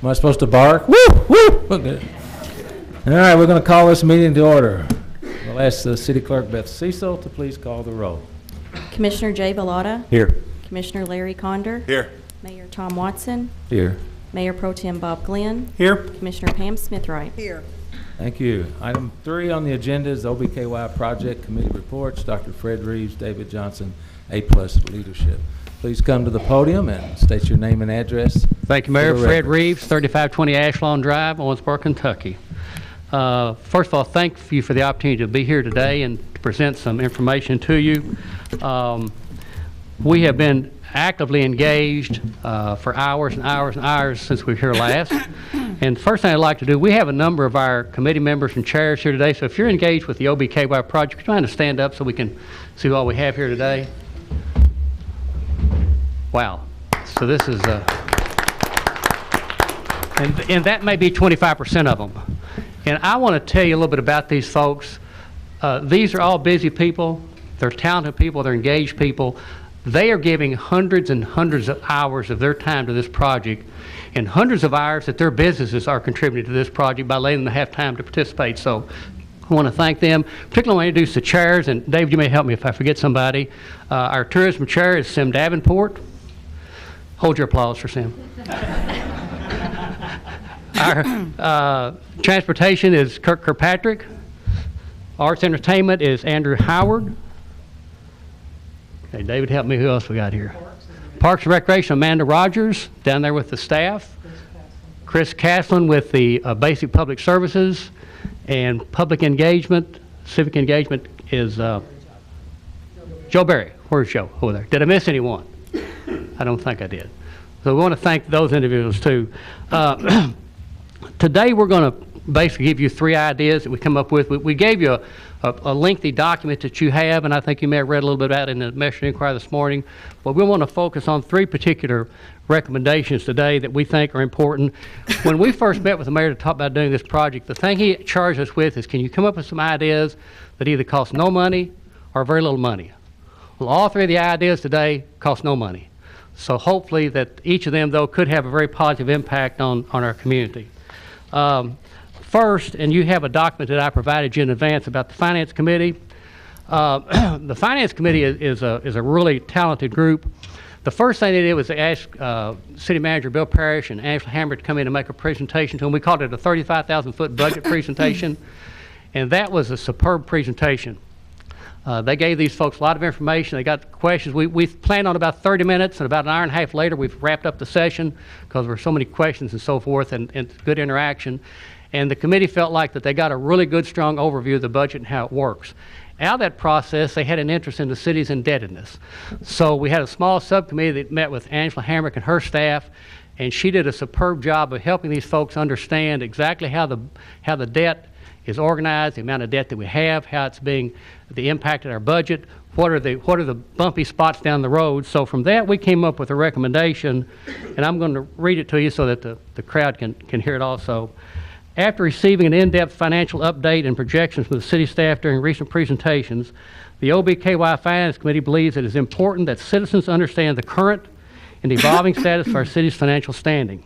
Am I supposed to bark? Woo! Woo! Okay. All right, we're going to call this meeting to order. We'll ask the City Clerk Beth Cecil to please call the roll. Commissioner Jay Bellotta. Here. Commissioner Larry Conder. Here. Mayor Tom Watson. Here. Mayor Pro Tem Bob Glenn. Here. Commissioner Pam Smithright. Here. Thank you. Item 3 on the agenda is OBKY Project Committee Reports. Dr. Fred Reeves, David Johnson, A-plus leadership. Please come to the podium and state your name and address. Thank you, Mayor. Fred Reeves, 3520 Ashlawn Drive, Owensboro, Kentucky. First of all, thank you for the opportunity to be here today and to present some information to you. We have been actively engaged for hours and hours and hours since we were here last. And first thing I'd like to do, we have a number of our committee members and chairs here today, so if you're engaged with the OBKY project, trying to stand up so we can see what we have here today. Wow. So this is, and that may be 25% of them. And I want to tell you a little bit about these folks. These are all busy people. They're talented people. They're engaged people. They are giving hundreds and hundreds of hours of their time to this project, and hundreds of hours that their businesses are contributing to this project by letting them have time to participate. So I want to thank them. Particularly want to introduce the chairs, and David, you may help me if I forget somebody. Our tourism chair is Sim Davenport. Hold your applause for Sim. Our transportation is Kirk Kirkpatrick. Arts entertainment is Andrew Howard. Okay, David, help me. Who else we got here? Parks and Recreation, Amanda Rogers, down there with the staff. Chris Caslin with the basic public services. And public engagement, civic engagement is Joe Berry. Where's Joe? Over there. Did I miss anyone? I don't think I did. So we want to thank those individuals too. Today we're going to basically give you 3 ideas that we come up with. We gave you a lengthy document that you have, and I think you may have read a little bit about it in the Messenger Inquirer this morning. But we want to focus on 3 particular recommendations today that we think are important. When we first met with the mayor to talk about doing this project, the thing he charged us with is, can you come up with some ideas that either cost no money or very little money? Well, all 3 of the ideas today cost no money. So hopefully that each of them, though, could have a very positive impact on our community. First, and you have a document that I provided you in advance about the Finance Committee. The Finance Committee is a really talented group. The first thing they did was they asked City Manager Bill Parrish and Angela Hammer to come in and make a presentation to them. We called it a 35,000-foot budget presentation, and that was a superb presentation. They gave these folks a lot of information. They got questions. We planned on about 30 minutes, and about an hour and a half later, we've wrapped up the session because there were so many questions and so forth, and good interaction. And the committee felt like that they got a really good, strong overview of the budget and how it works. Out of that process, they had an interest in the city's indebtedness. So we had a small subcommittee that met with Angela Hamrick and her staff, and she did a superb job of helping these folks understand exactly how the debt is organized, the amount of debt that we have, how it's being the impact of our budget, what are the bumpy spots down the road. So from that, we came up with a recommendation, and I'm going to read it to you so that the crowd can hear it also. After receiving an in-depth financial update and projections from the city staff during recent presentations, the OBKY Finance Committee believes it is important that citizens understand the current and evolving status of our city's financial standing.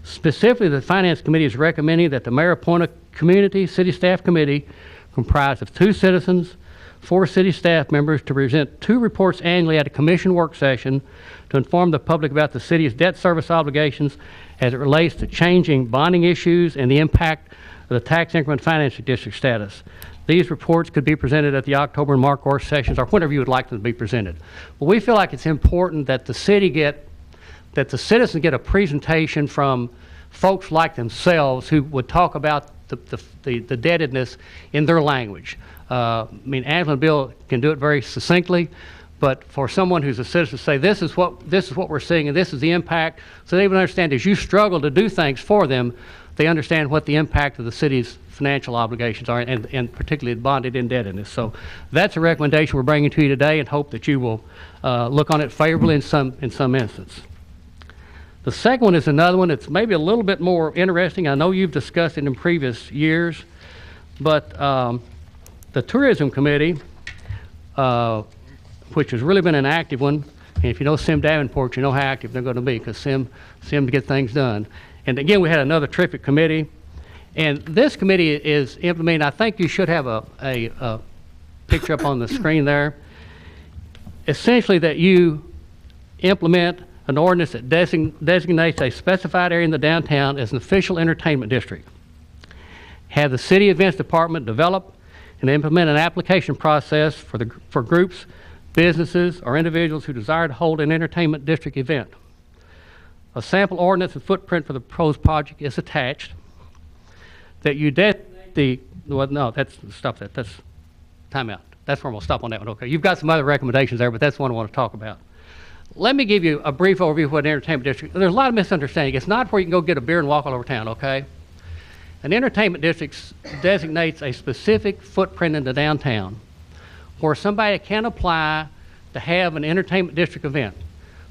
Specifically, the Finance Committee is recommending that the mayor appoint a community city staff committee comprised of 2 citizens, 4 city staff members to present 2 reports annually at a commission work session to inform the public about the city's debt service obligations as it relates to changing bonding issues and the impact of the tax increment financing district status. These reports could be presented at the October and March work sessions or whenever you would like them to be presented. But we feel like it's important that the citizens get a presentation from folks like themselves who would talk about the indebtedness in their language. I mean, Angela and Bill can do it very succinctly, but for someone who's a citizen to say, this is what we're seeing and this is the impact, so they would understand as you struggle to do things for them, they understand what the impact of the city's financial obligations are, and particularly bonded indebtedness. So that's a recommendation we're bringing to you today, and hope that you will look on it favorably in some instance. The second one is another one that's maybe a little bit more interesting. I know you've discussed it in previous years, but the Tourism Committee, which has really been an active one, and if you know Sim Davenport, you know how active they're going to be, because Sim to get things done. And again, we had another terrific committee. And this committee is implementing, I think you should have a picture up on the screen there. Essentially that you implement an ordinance that designates a specified area in the downtown as an official entertainment district. Have the city events department develop and implement an application process for groups, businesses, or individuals who desire to hold an entertainment district event. A sample ordinance and footprint for the proposed project is attached. That you designate well, no, stop that. That's timeout. That's where I'm going to stop on that one. Okay, you've got some other recommendations there, but that's one I want to talk about. Let me give you a brief overview of what an entertainment district. There's a lot of misunderstanding. It's not where you can go get a beer and walk all over town. Okay, an entertainment district designates a specific footprint in the downtown where somebody can apply to have an entertainment district event.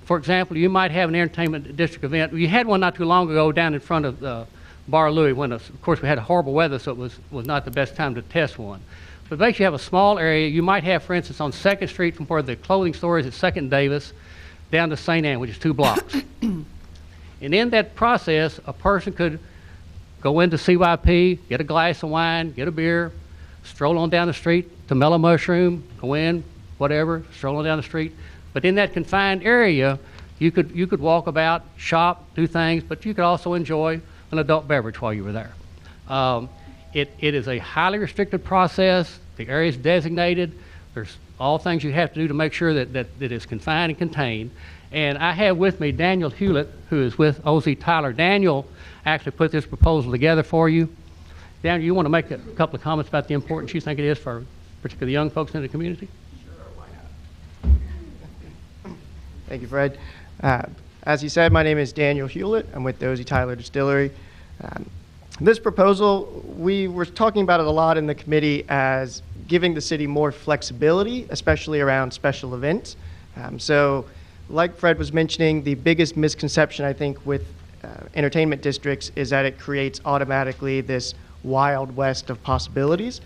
For example, you might have an entertainment district event. You had one not too long ago down in front of Bar Louie when, of course, we had horrible weather, so it was not the best time to test one. But basically, you have a small area. You might have, for instance, on 2nd Street from where the clothing store is at 2nd Davis down to St. Anne, which is 2 blocks. And in that process, a person could go into CYP, get a glass of wine, get a beer, stroll on down the street to Mellow Mushroom, go in, whatever, stroll on down the street. But in that confined area, you could walk about, shop, do things, but you could also enjoy an adult beverage while you were there. It is a highly restricted process. The area is designated. There's all things you have to do to make sure that it is confined and contained. And I have with me Daniel Hewlett, who is with OZ Tyler. Daniel actually put this proposal together for you. Daniel, you want to make a couple of comments about the importance you think it is for particularly young folks in the community? Sure, why not? Thank you, Fred. As you said, my name is Daniel Hewlett. I'm with the OZ Tyler Distillery. This proposal, we were talking about it a lot in the committee as giving the city more flexibility, especially around special events. So like Fred was mentioning, the biggest misconception I think with entertainment districts is that it creates automatically this wild west of possibilities.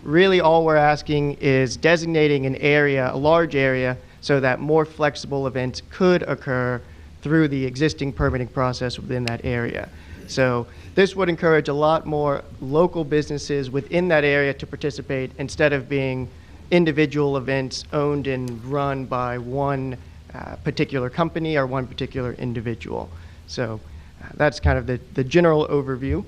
Really all we're asking is designating an area, a large area, so that more flexible events could occur through the existing permitting process within that area. So this would encourage a lot more local businesses within that area to participate instead of being individual events owned and run by one particular company or one particular individual. So that's kind of the general overview.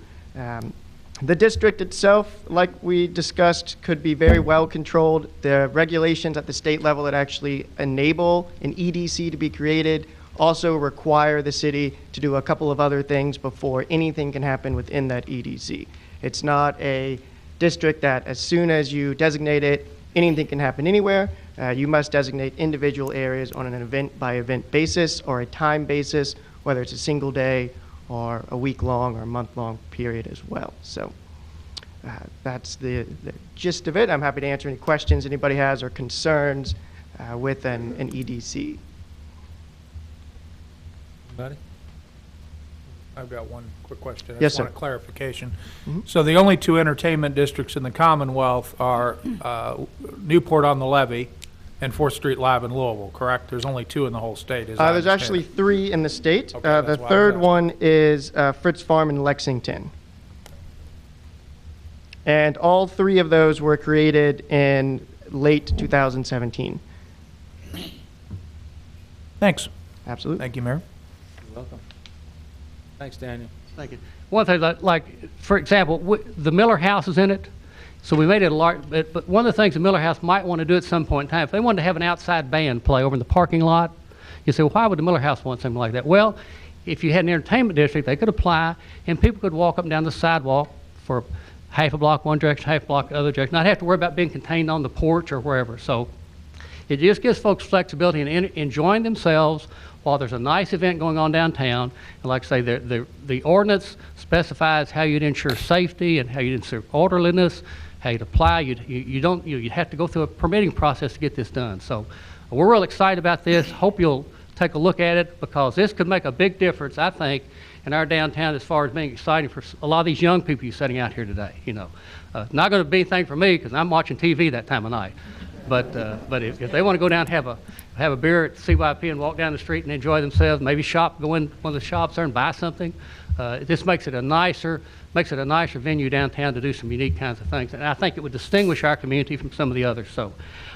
The district itself, like we discussed, could be very well controlled. The regulations at the state level that actually enable an EDC to be created also require the city to do a couple of other things before anything can happen within that EDC. It's not a district that as soon as you designate it, anything can happen anywhere. You must designate individual areas on an event-by-event basis or a time basis, whether it's a single day or a week-long or a month-long period as well. So that's the gist of it. I'm happy to answer any questions anybody has or concerns with an EDC. Anybody? I've got one quick question. I Yes, just want sir. a clarification. Mhm. So the only 2 entertainment districts in the Commonwealth are Newport on the Levee and 4th Street Live in Louisville, correct? There's only 2 in the whole state, is that There's actually 3 in the state. Okay, The that's why I was third asking. one is Fritz Farm in Lexington. And all 3 of those were created in late 2017. Thanks. Absolutely. Thank you, Mayor. You're welcome. Thanks, Daniel. Thank you. One thing, like for example, the Miller House is in it, so we made it a large. But one of the things the Miller House might want to do at some point in time, if they wanted to have an outside band play over in the parking lot, you say, well, why would the Miller House want something like that? Well, if you had an entertainment district, they could apply, and people could walk up and down the sidewalk for half a block one direction, half a block the other direction, not have to worry about being contained on the porch or wherever. So it just gives folks flexibility and enjoying themselves while there's a nice event going on downtown. And like I say, the ordinance specifies how you'd ensure safety and how you'd ensure orderliness, how you'd apply. You'd have to go through a permitting process to get this done. So we're real excited about this. Hope you'll take a look at it, because this could make a big difference, I think, in our downtown as far as being exciting for a lot of these young people you're sitting out here today. Not going to be anything for me because I'm watching TV that time of night. But if they want to go down and have a beer at CYP and walk down the street and enjoy themselves, maybe go in one of the shops there and buy something, this makes it a nicer venue downtown to do some unique kinds of things. And I think it would distinguish our community from some of the others. So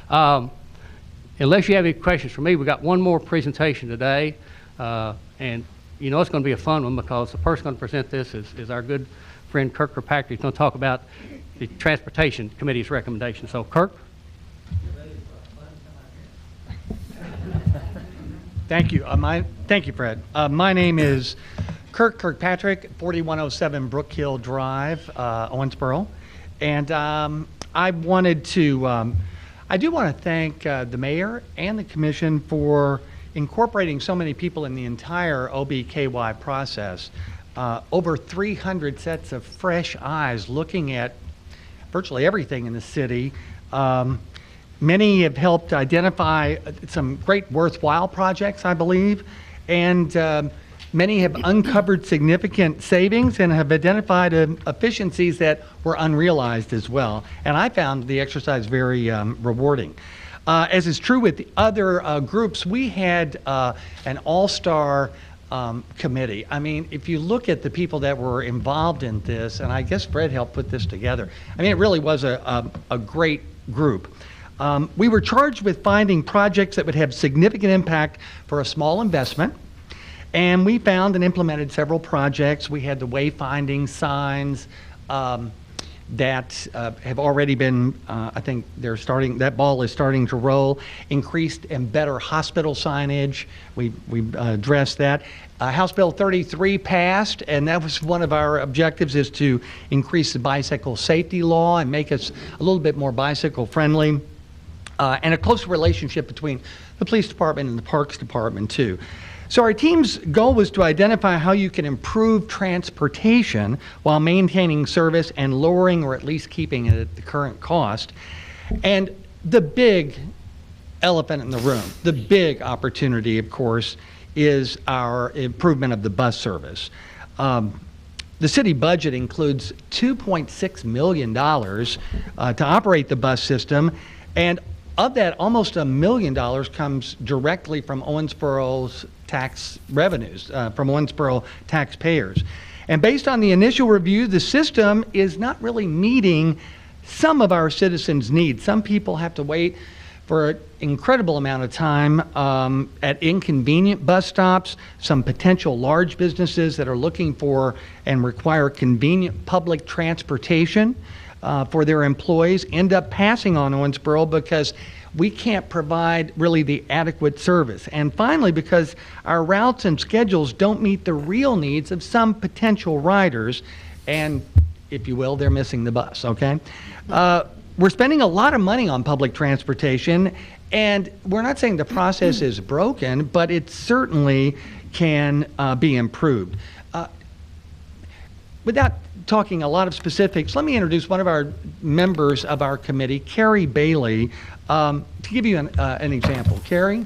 unless you have any questions for me, we've got one more presentation today. And you know it's going to be a fun one because the person going to present this is our good friend Kirk Kirkpatrick. He's going to talk about the Transportation Committee's recommendation. So Kirk? Thank you. Thank you, Fred. My name is Kirk Kirkpatrick, 4107 Brook Hill Drive, Owensboro. And I do want to thank the mayor and the commission for incorporating so many people in the entire OBKY process. Over 300 sets of fresh eyes looking at virtually everything in the city. Many have helped identify some great worthwhile projects, I believe, and many have uncovered significant savings and have identified efficiencies that were unrealized as well. And I found the exercise very rewarding. As is true with the other groups, we had an all-star committee. I mean, if you look at the people that were involved in this, and I guess Fred helped put this together, I mean, it really was a great group. We were charged with finding projects that would have significant impact for a small investment, and we found and implemented several projects. We had the wayfinding signs that have already been, I think that ball is starting to roll. Increased and better hospital signage, we addressed that. House Bill 33 passed, and that was one of our objectives, is to increase the bicycle safety law and make us a little bit more bicycle friendly. And a close relationship between the police department and the parks department too. So our team's goal was to identify how you can improve transportation while maintaining service and lowering or at least keeping it at the current cost. And the big elephant in the room, the big opportunity, of course, is our improvement of the bus service. The city budget includes $2.6 million to operate the bus system, and of that, almost $1 million comes directly from Owensboro's tax revenues, from Owensboro taxpayers. And based on the initial review, the system is not really meeting some of our citizens' needs. Some people have to wait for an incredible amount of time at inconvenient bus stops. Some potential large businesses that are looking for and require convenient public transportation for their employees end up passing on Owensboro because we can't provide really the adequate service. And finally, because our routes and schedules don't meet the real needs of some potential riders, and if you will, they're missing the bus, okay? We're spending a lot of money on public transportation, and we're not saying the process is broken, but it certainly can be improved. Without talking a lot of specifics, let me introduce one of our members of our committee, Carrie Bailey, to give you an example. Carrie?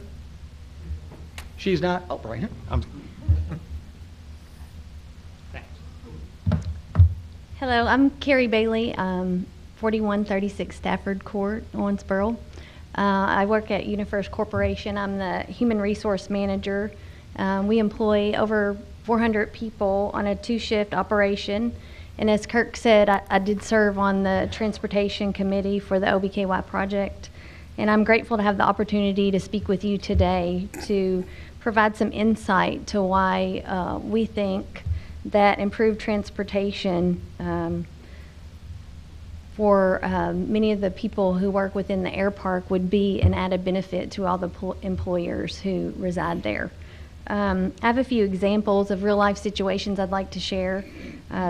She's not, oh, right here. Thanks. Hello, I'm Carrie Bailey, 4136 Stafford Court, Owensboro. I work at UniFirst Corporation. I'm the Human Resource Manager. We employ over 400 people on a 2-shift operation. And as Kirk said, I did serve on the Transportation Committee for the OBKY project. And I'm grateful to have the opportunity to speak with you today to provide some insight to why we think that improved transportation for many of the people who work within the air park would be an added benefit to all the employers who reside there. I have a few examples of real life situations I'd like to share.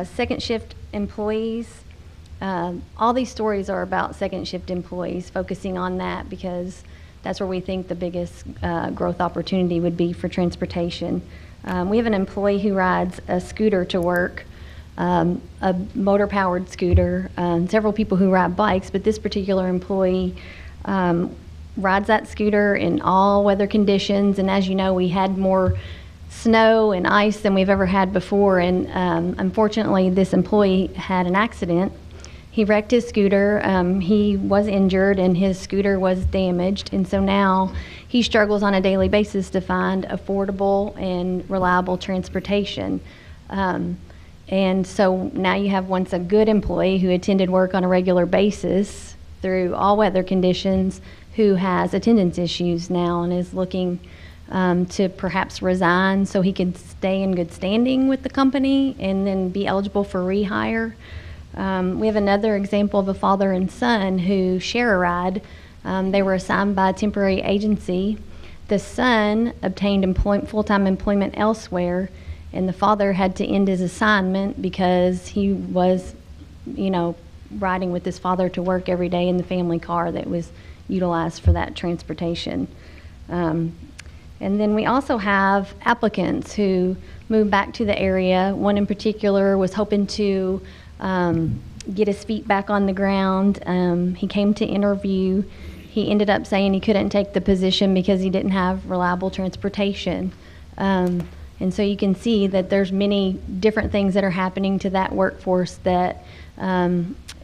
Second shift employees, all these stories are about second shift employees, focusing on that because that's where we think the biggest growth opportunity would be for transportation. We have an employee who rides a scooter to work, a motor powered scooter, several people who ride bikes, but this particular employee rides that scooter in all weather conditions, and as you know, we had more snow and ice than we've ever had before, and unfortunately this employee had an accident He wrecked his scooter. He was injured and his scooter was damaged. And so now he struggles on a daily basis to find affordable and reliable transportation. And so now you have once a good employee who attended work on a regular basis through all weather conditions who has attendance issues now and is looking to perhaps resign so he can stay in good standing with the company and then be eligible for rehire. We have another example of a father and son who share a ride. They were assigned by a temporary agency. The son obtained full-time employment elsewhere, and the father had to end his assignment because he was, riding with his father to work every day in the family car that was utilized for that transportation. And then we also have applicants who moved back to the area. One in particular was hoping to get his feet back on the ground. He came to interview. He ended up saying he couldn't take the position because he didn't have reliable transportation. And so you can see that there's many different things that are happening to that workforce that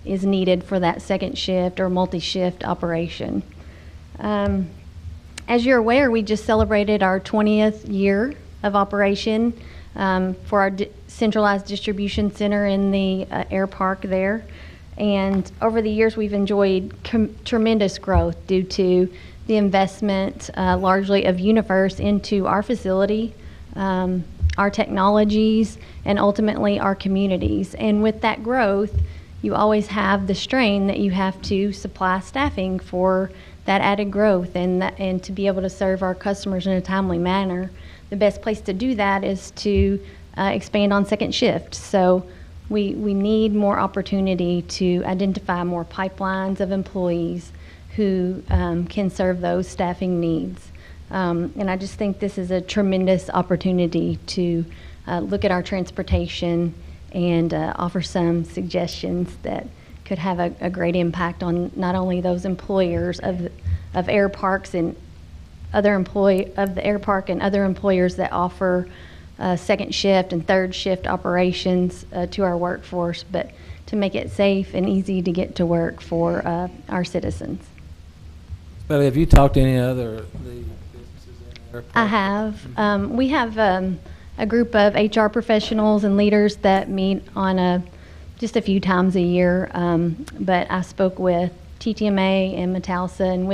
is needed for that second shift or multi-shift operation. As you're aware, we just celebrated our 20th year of operation for our centralized distribution center in the air park there. And over the years, we've enjoyed tremendous growth due to the investment largely of UniFirst into our facility, our technologies, and ultimately our communities. And with that growth, you always have the strain that you have to supply staffing for that added growth and to be able to serve our customers in a timely manner. The best place to do that is to expand on second shift. So we need more opportunity to identify more pipelines of employees who can serve those staffing needs. And I just think this is a tremendous opportunity to look at our transportation and offer some suggestions that could have a great impact on not only those employers of air parks and other of the air park and other employers that offer second shift and third shift operations to our workforce, but to make it safe and easy to get to work for our citizens. Well, have you talked to any other the businesses in there? I have. We have a group of HR professionals and leaders that meet on just a few times a year, but I spoke with TTMA and Metalsa, and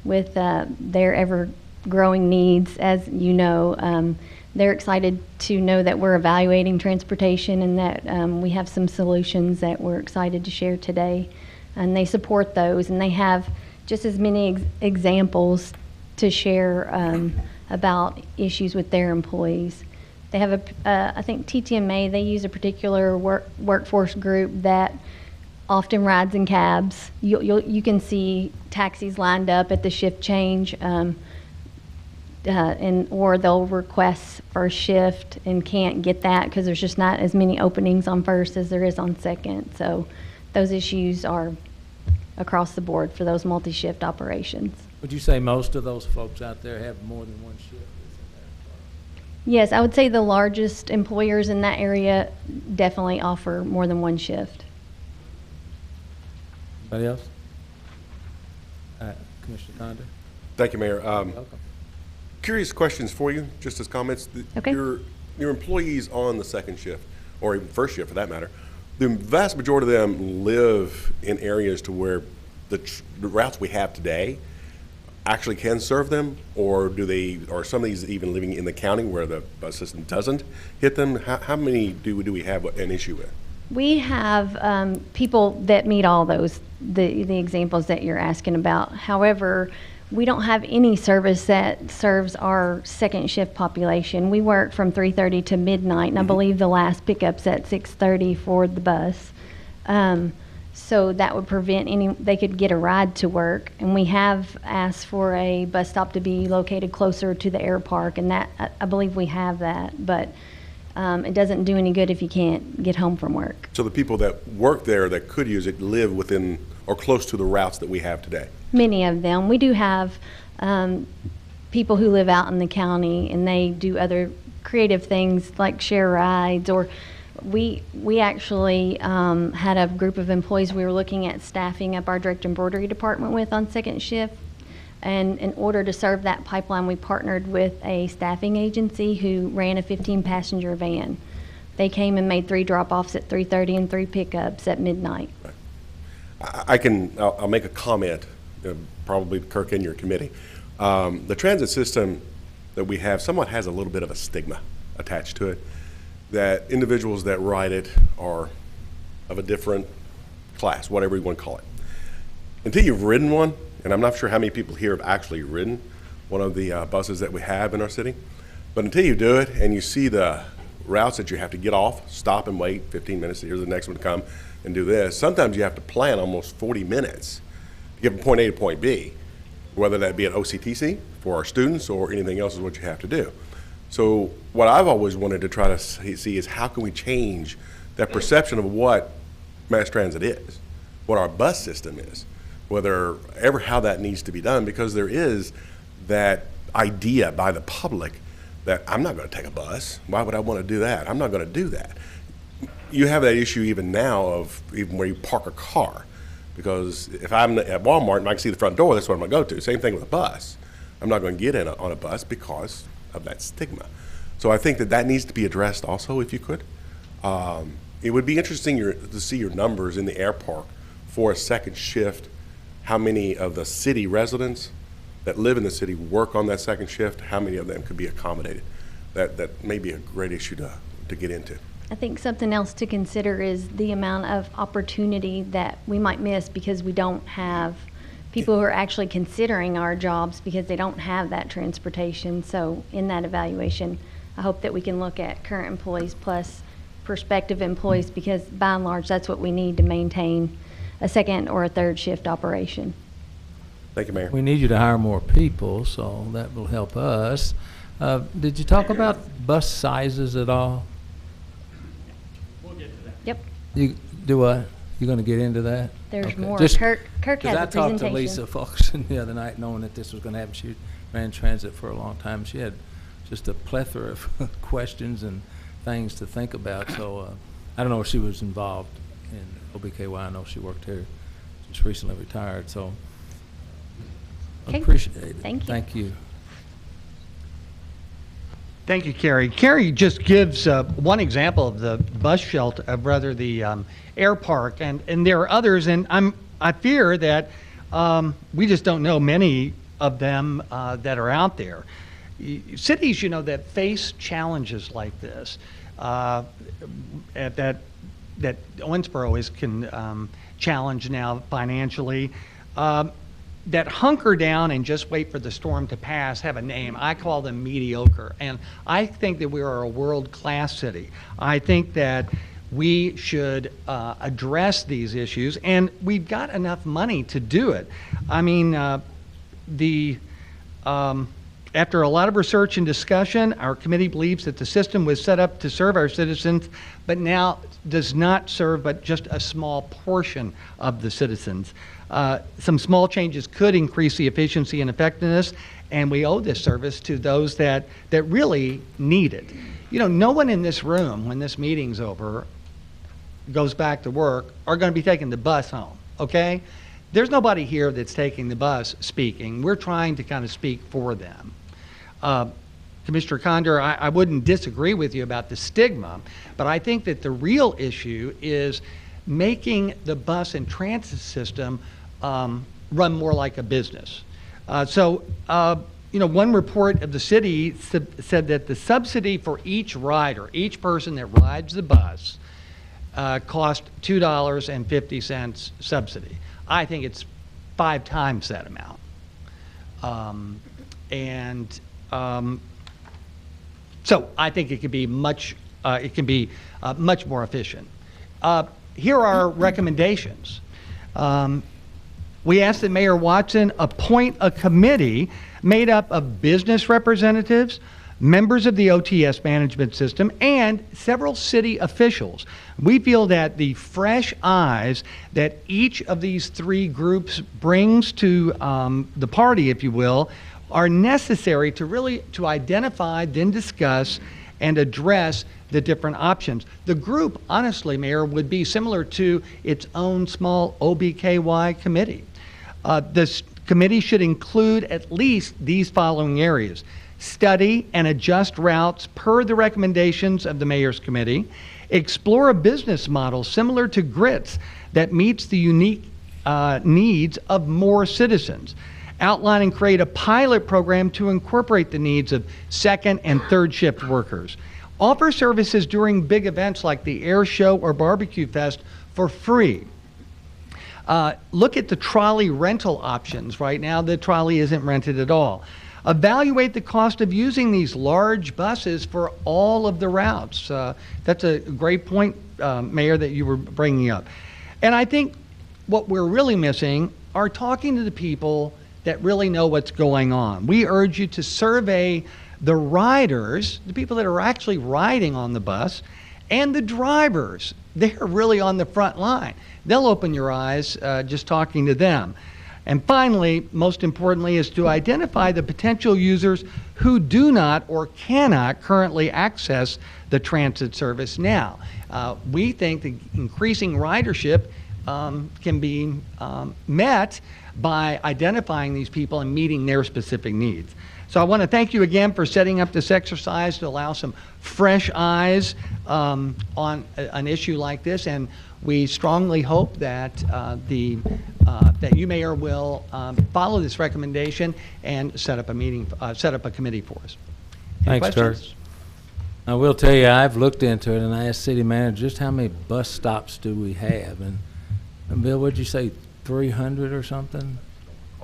with their ever-growing needs, as you know, they're excited to know that we're evaluating transportation and that we have some solutions that we're excited to share today, and they support those, and they have just as many examples to share about issues with their employees. They have I think TTMA, they use a particular workforce group that often rides in cabs. You can see taxis lined up at the shift change, or they'll request first shift and can't get that because there's just not as many openings on first as there is on second. So those issues are across the board for those multi-shift operations. Would you say most of those folks out there have more than one shift? Yes, I would say the largest employers in that area definitely offer more than one shift. Anybody else? Commissioner Condon? Thank you, Mayor. Welcome. Curious questions for you, just as comments. Okay. Your employees on the second shift, or even first shift for that matter, the vast majority of them live in areas to where the routes we have today actually can serve them, or are some of these even living in the county where the bus system doesn't hit them? How many do we have an issue with? We have people that meet all those, the examples that you're asking about. However, we don't have any service that serves our second shift population. We work from 3:30 to midnight, and I believe the last pickup's at 6:30 for the bus. So that would prevent they could get a ride to work. And we have asked for a bus stop to be located closer to the air park, and that, I believe we have that, but it doesn't do any good if you can't get home from work. So the people that work there that could use it live within or close to the routes that we have today? Many of them. We do have people who live out in the county, and they do other creative things like share rides or We actually had a group of employees we were looking at staffing up our direct embroidery department with on second shift. And in order to serve that pipeline, we partnered with a staffing agency who ran a 15-passenger van. They came and made 3 drop-offs at 3:30 and 3 pickups at midnight. I'll make a comment, probably Kirk and your committee. The transit system that we have somewhat has a little bit of a stigma attached to it, that individuals that ride it are of a different class, whatever you want to call it. Until you've ridden one, and I'm not sure how many people here have actually ridden one of the buses that we have in our city, but until you do it and you see the routes that you have to get off, stop and wait 15 minutes, here's the next one to come and do this, sometimes you have to plan almost 40 minutes to get from point A to point B, whether that be at OCTC for our students or anything else is what you have to do. So what I've always wanted to try to see is how can we change that perception of what mass transit is, what our bus system is, whether ever how that needs to be done, because there is that idea by the public that I'm not going to take a bus. Why would I want to do that? I'm not going to do that. You have that issue even now of even where you park a car, because if I'm at Walmart and I can see the front door, that's what I'm going to go to. Same thing with a bus. I'm not going to get in on a bus because of that stigma. So I think that needs to be addressed also, if you could. It would be interesting to see your numbers in the air park for a second shift, how many of the city residents that live in the city work on that second shift, how many of them could be accommodated. That may be a great issue to get into. I think something else to consider is the amount of opportunity that we might miss because we don't have people who are actually considering our jobs because they don't have that transportation. So in that evaluation, I hope that we can look at current employees plus prospective employees, because by and large, that's what we need to maintain a second or a third shift operation. Thank you, Mayor. We need you to hire more people, so that will help us. Did you talk about bus sizes at all? Yep, You do what? You're going to get into that? there's Okay. more. Just- Kirk has a Because I talked to presentation. Lisa Fulkerson the other night, knowing that this was going to happen. She ran transit for a long time. She had just a plethora of questions and things to think about. So I don't know if she was involved in OBKY. I know she worked here, just recently retired. So I Okay. appreciate it. Thank you. Thank you. Thank you, Carrie. Carrie just gives one example of the bus shelter, rather the air park, and there are others, and I fear that we just don't know many of them that are out there. Cities, that face challenges like this, that Owensboro is challenged now financially, that hunker down and just wait for the storm to pass have a name. I call them mediocre. And I think that we are a world-class city. I think that we should address these issues, and we've got enough money to do it. I mean, after a lot of research and discussion, our committee believes that the system was set up to serve our citizens, but now does not serve but just a small portion of the citizens. Some small changes could increase the efficiency and effectiveness, and we owe this service to those that really need it. No one in this room, when this meeting's over, goes back to work, are going to be taking the bus home, okay? There's nobody here that's taking the bus speaking. We're trying to kind of speak for them. Commissioner Condor, I wouldn't disagree with you about the stigma, but I think that the real issue is making the bus and transit system run more like a business. One report of the city said that the subsidy for each rider, each person that rides the bus, cost $2.50 subsidy. I think it's 5 times that amount. So I think it could be much more efficient. Here are our recommendations. We ask that Mayor Watson appoint a committee made up of business representatives, members of the OTS management system, and several city officials. We feel that the fresh eyes that each of these 3 groups brings to the party, if you will, are necessary to identify, then discuss, and address the different options. The group, honestly, Mayor, would be similar to its own small OBKY committee. This committee should include at least these following areas: study and adjust routes per the recommendations of the Mayor's Committee, explore a business model similar to GRIT's that meets the unique needs of more citizens, outline and create a pilot program to incorporate the needs of second and third shift workers, offer services during big events like the Air Show or Barbecue Fest for free. Look at the trolley rental options. Right now, the trolley isn't rented at all. Evaluate the cost of using these large buses for all of the routes. That's a great point, Mayor, that you were bringing up. And I think what we're really missing are talking to the people that really know what's going on. We urge you to survey the riders, the people that are actually riding on the bus, and the drivers. They're really on the front line. They'll open your eyes just talking to them. And finally, most importantly, is to identify the potential users who do not or cannot currently access the transit service now. We think the increasing ridership can be met by identifying these people and meeting their specific needs. So I want to thank you again for setting up this exercise to allow some fresh eyes on an issue like this, and we strongly hope that that you, Mayor, will follow this recommendation and set up a meeting, set up a committee for us. Any Thanks, questions? Kurt. I will tell you, I've looked into it, and I asked City Manager just how many bus stops do we have, and Bill, what'd you say, 300 or something?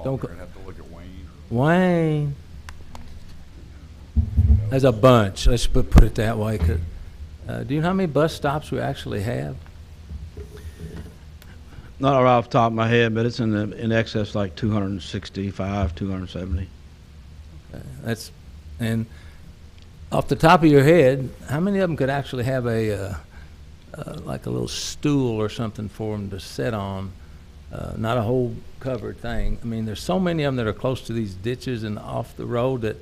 Don't go. I'd have to look at Wayne. Wayne. There's a bunch. Let's put it that way. Do you know how many bus stops we actually have? Not off the top of my head, but it's in excess like 265, 270. That's, and off the top of your head, how many of them could actually have a like a little stool or something for them to sit on? Not a whole covered thing. I mean, there's so many of them that are close to these ditches and off the road that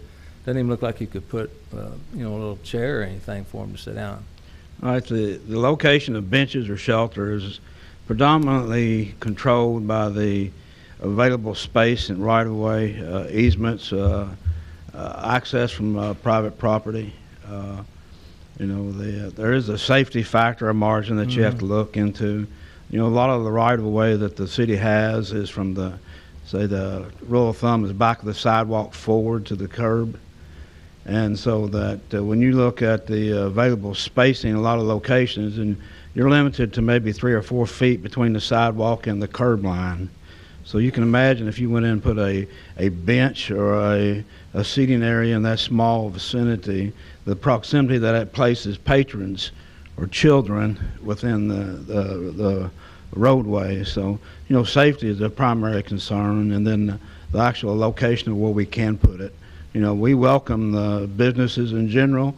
doesn't even look like you could put, you know, a little chair or anything for them to sit down. All right, the location of benches or shelters is predominantly controlled by the available space and right-of-way easements, access from private property. You know, there is a safety factor, a margin that you have to look into. You know, a lot of the right-of-way that the city has is from the, say, the rule of thumb is back of the sidewalk forward to the curb. And so that when you look at the available spacing in a lot of locations, and you're limited to maybe 3 or 4 feet between the sidewalk and the curb line. So you can imagine if you went in and put a bench or a seating area in that small vicinity, the proximity that it places patrons or children within the roadway. So, you know, safety is a primary concern, and then the actual location of where we can put it. You know, we welcome the businesses in general.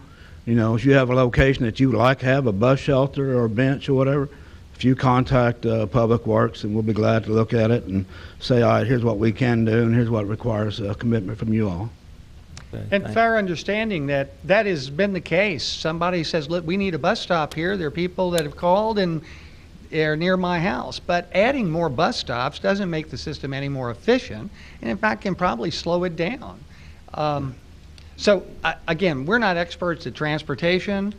You know, if you have a location that you would like to have a bus shelter or a bench or whatever, if you contact Public Works, and we'll be glad to look at it and say, all right, here's what we can do, and here's what requires a commitment from you all. Okay, And thanks. fair understanding that that has been the case. Somebody says, look, we need a bus stop here. There are people that have called and are near my house. But adding more bus stops doesn't make the system any more efficient, and in fact can probably slow it down. Again, we're not experts at transportation,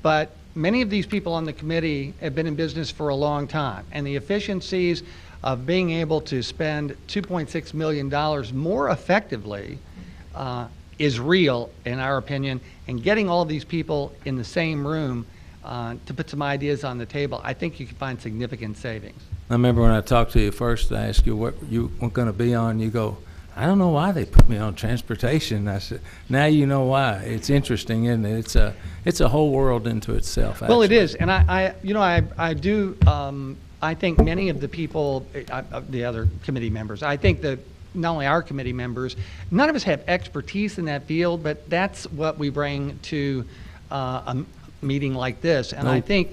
but many of these people on the committee have been in business for a long time, and the efficiencies of being able to spend $2.6 million more effectively is real, in our opinion, and getting all of these people in the same room to put some ideas on the table, I think you can find significant savings. I remember when I talked to you first, I asked you what you were going to be on. You go, I don't know why they put me on transportation. I said, now you know why. It's interesting, isn't it? It's a whole world into itself. Well, it actually. is, and I think many of the people, the other committee members, I think that not only our committee members, none of us have expertise in that field, but that's what we bring to a meeting like this. And I think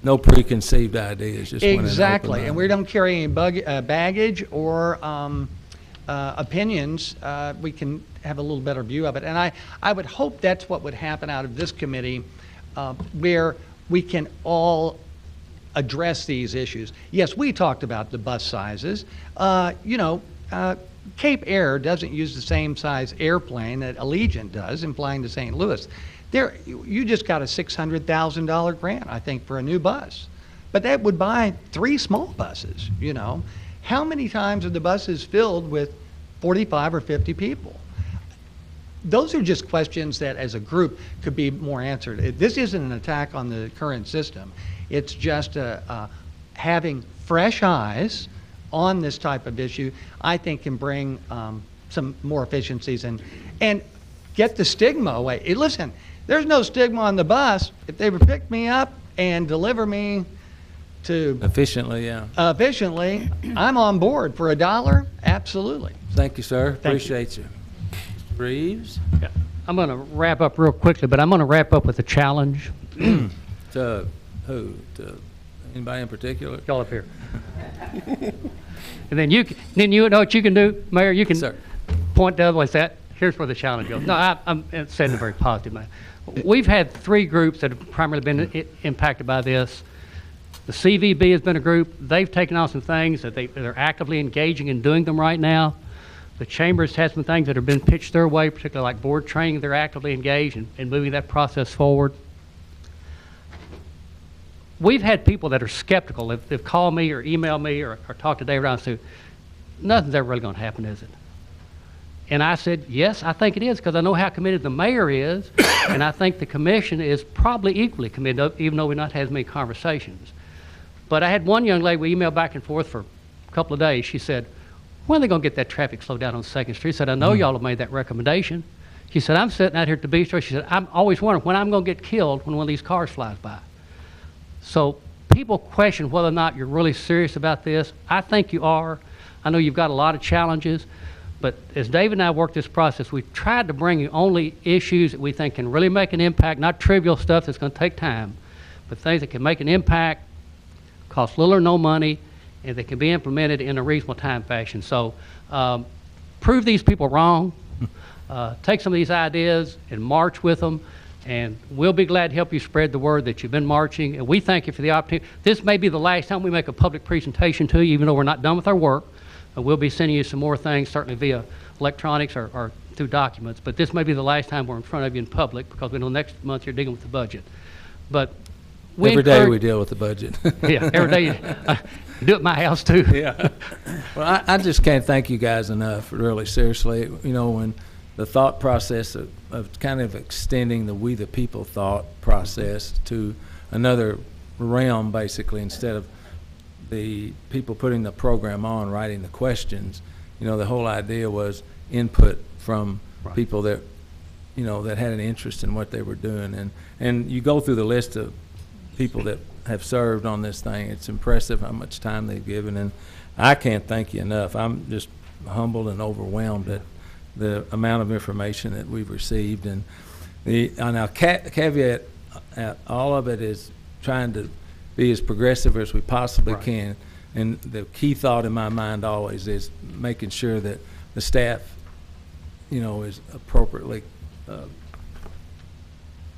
No preconceived ideas. Just went in exactly, open and we don't carry any baggage or opinions. We can have a little better view of it, and I would hope that's what would happen out of this committee. where we can all address these issues. Yes, we talked about the bus sizes. Cape Air doesn't use the same size airplane that Allegiant does in flying to St. Louis. You just got a $600,000 grant, I think, for a new bus. But that would buy 3 small buses, How many times are the buses filled with 45 or 50 people? Those are just questions that, as a group, could be more answered. This isn't an attack on the current system. It's just having fresh eyes on this type of issue, I think can bring some more efficiencies and get the stigma away. Listen, there's no stigma on the bus. If they would pick me up and deliver me to Efficiently, yeah. efficiently, I'm on board for $1. Absolutely. Thank you, sir. Thank you. Appreciate you. Mr. Reeves? Yeah. I'm going to wrap up real quickly, but I'm going to wrap up with a challenge. To who? To anybody in particular? Y'all up here. And then you know what you can do, Mayor? You can Sir. point the other way. Say, here's where the challenge goes. No, I'm saying it very positive, man. We've had 3 groups that have primarily been impacted by this. The CVB has been a group. They've taken on some things that they're actively engaging in doing them right now. The Chamber's had some things that have been pitched their way, particularly like board training. They're actively engaged in moving that process forward. We've had people that are skeptical. They've called me or emailed me or talked to David Brown and said, nothing's ever really going to happen, is it? And I said, yes, I think it is, because I know how committed the mayor is, and I think the commission is probably equally committed, even though we've not had as many conversations. But I had one young lady, we emailed back and forth for a couple of days. She said, when are they going to get that traffic slowed down on 2nd Street? I said, I know y'all have made that recommendation. She said, I'm sitting out here at the bistro. She said, I'm always wondering when I'm going to get killed when one of these cars flies by. So people question whether or not you're really serious about this. I think you are. I know you've got a lot of challenges, but as David and I work this process, we've tried to bring you only issues that we think can really make an impact, not trivial stuff that's going to take time, but things that can make an impact, cost little or no money, and that can be implemented in a reasonable time fashion. So prove these people wrong, take some of these ideas and march with them, and we'll be glad to help you spread the word that you've been marching. And we thank you for the opportunity. This may be the last time we make a public presentation to you, even though we're not done with our work. We'll be sending you some more things, certainly via electronics or through documents. But this may be the last time we're in front of you in public, because we know next month you're dealing with the budget. But Every day we deal with the budget. Yeah, every day. You do it at my house, too. Yeah. Well, I just can't thank you guys enough, really, seriously. When the thought process of kind of extending the We the People thought process to another realm, basically, instead of the people putting the program on, writing the questions, the whole idea was input from people that, that had an interest in what they were doing. And you go through the list of people that have served on this thing. It's impressive how much time they've given, and I can't thank you enough. I'm just humbled and overwhelmed at the amount of information that we've received. And our caveat at all of it is trying to be as progressive as we possibly can. And the key thought in my mind always is making sure that the staff, is appropriately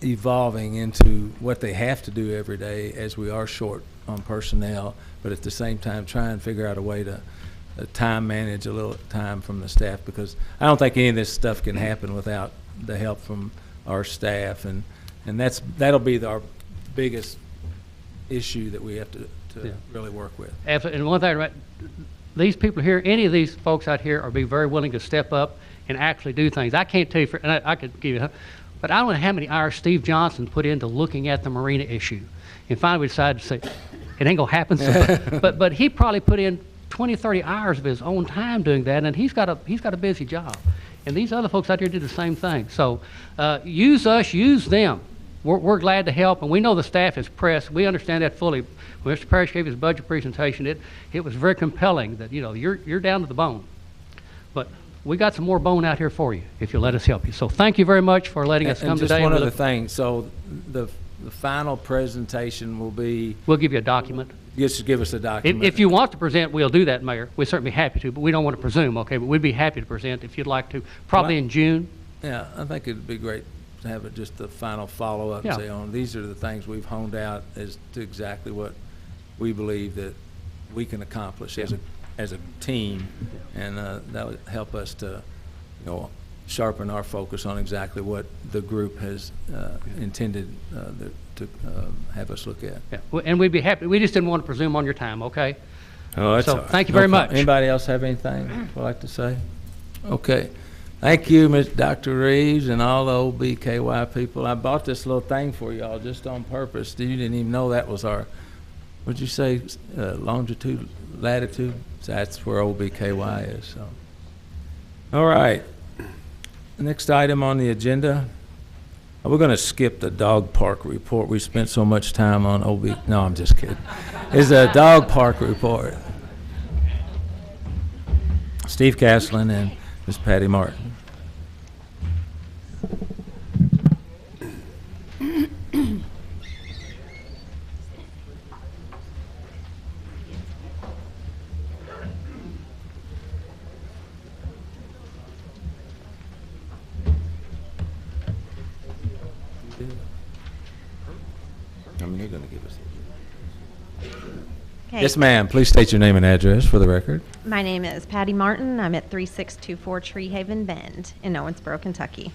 evolving into what they have to do every day, as we are short on personnel, but at the same time try and figure out a way to time manage a little time from the staff, because I don't think any of this stuff can happen without the help from our staff, and that'll be our biggest issue that we have to really work with. And one thing, these people here, any of these folks out here are be very willing to step up and actually do things. I can't tell you, and I could give you, but I don't know how many hours Steve Johnson put into looking at the marina issue. And finally we decided to say, it ain't gonna happen. So, but he probably put in 20, 30 hours of his own time doing that, and he's got a busy job. And these other folks out here did the same thing. So use us, use them. We're glad to help, and we know the staff is pressed. We understand that fully. When Mr. Parrish gave his budget presentation, it was very compelling that, you're down to the bone. But we got some more bone out here for you if you'll let us help you. So thank you very much for letting us come and today. Just one other thing. So the final presentation will be. We'll give you a document. Just give us a document. If you want to present, we'll do that, Mayor. We're certainly happy to, but we don't want to presume, okay? But we'd be happy to present if you'd like to, probably in June. Yeah, I think it'd be great have it just the final follow-up Yeah. and say, these are the things we've honed out as to exactly what we believe that we can accomplish as a team, and that would help us to, sharpen our focus on exactly what the group has intended to have us look at. Yeah, and we'd be happy. We just didn't want to presume on your time, okay? Oh, that's So, all right. thank you very problem. much. Anybody else have anything they'd like to say? Okay. Thank you, Dr. Reeves, and all the old BKY people. I bought this little thing for y'all just on purpose. You didn't even know that was our, what'd you say, longitude, latitude? So that's where old BKY is. So, all right. Next item on the agenda. We're going to skip the dog park report. We spent so much time on OB. No, I'm just kidding. It's a dog park report. Steve Castlin and Ms. Patty Martin. I mean, they're going to give us. Okay. Yes, ma'am. Please state your name and address for the record. My name is Patty Martin. I'm at 3624 Tree Haven Bend in Owensboro, Kentucky.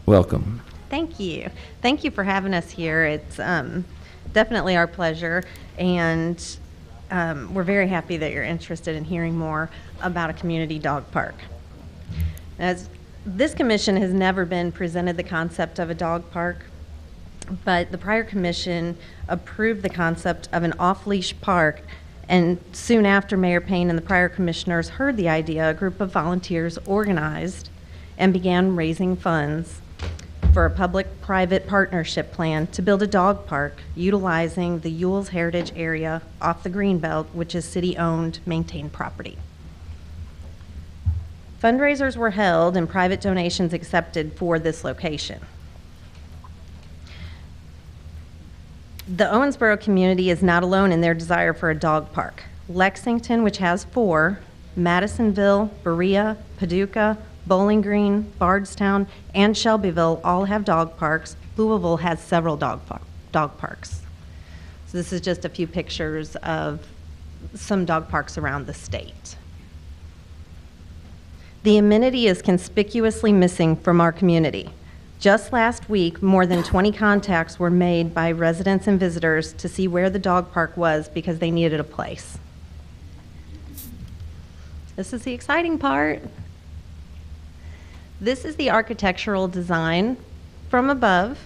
Welcome. Thank you. Thank you for having us here. It's definitely our pleasure, and we're very happy that you're interested in hearing more about a community dog park. As this commission has never been presented the concept of a dog park, but the prior commission approved the concept of an off-leash park, and soon after Mayor Payne and the prior commissioners heard the idea, a group of volunteers organized and began raising funds for a public-private partnership plan to build a dog park utilizing the Ewell's Heritage Area off the Greenbelt, which is city-owned, maintained property. Fundraisers were held and private donations accepted for this location. The Owensboro community is not alone in their desire for a dog park. Lexington, which has 4, Madisonville, Berea, Paducah, Bowling Green, Bardstown, and Shelbyville all have dog parks. Louisville has several dog parks. So this is just a few pictures of some dog parks around the state. The amenity is conspicuously missing from our community. Just last week, more than 20 contacts were made by residents and visitors to see where the dog park was because they needed a place. This is the exciting part. This is the architectural design from above.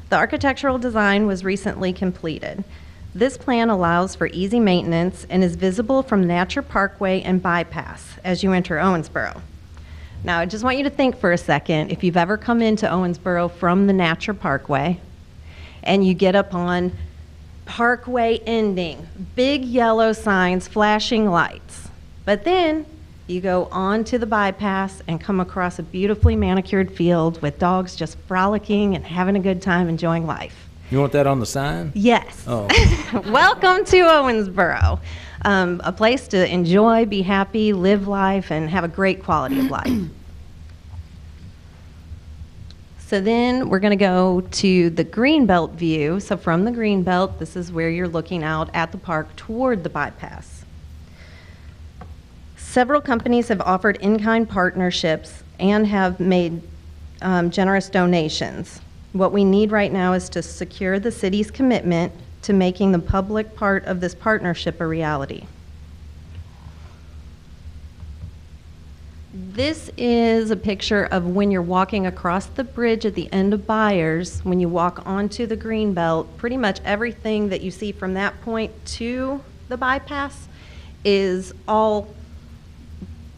The architectural design was recently completed. This plan allows for easy maintenance and is visible from Natcher Parkway and Bypass as you enter Owensboro. Now, I just want you to think for a second, if you've ever come into Owensboro from the Natcher Parkway and you get up on Parkway ending, big yellow signs, flashing lights, but then you go on to the bypass and come across a beautifully manicured field with dogs just frolicking and having a good time enjoying life. You want that on the sign? Yes. Oh. Welcome to Owensboro. A place to enjoy, be happy, live life, and have a great quality of life. So then we're going to go to the Greenbelt view. So from the Greenbelt, this is where you're looking out at the park toward the bypass. Several companies have offered in-kind partnerships and have made generous donations. What we need right now is to secure the city's commitment to making the public part of this partnership a reality. This is a picture of when you're walking across the bridge at the end of Byers. When you walk onto the Greenbelt, pretty much everything that you see from that point to the bypass is all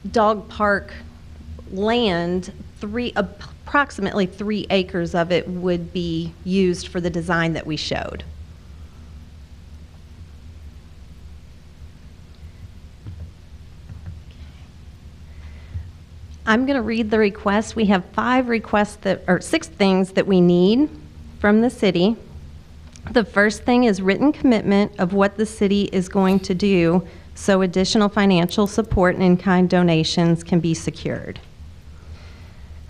dog park land. Approximately 3 acres of it would be used for the design that we showed. I'm going to read the request. We have 6 things that we need from the city. The first thing is written commitment of what the city is going to do so additional financial support and in-kind donations can be secured.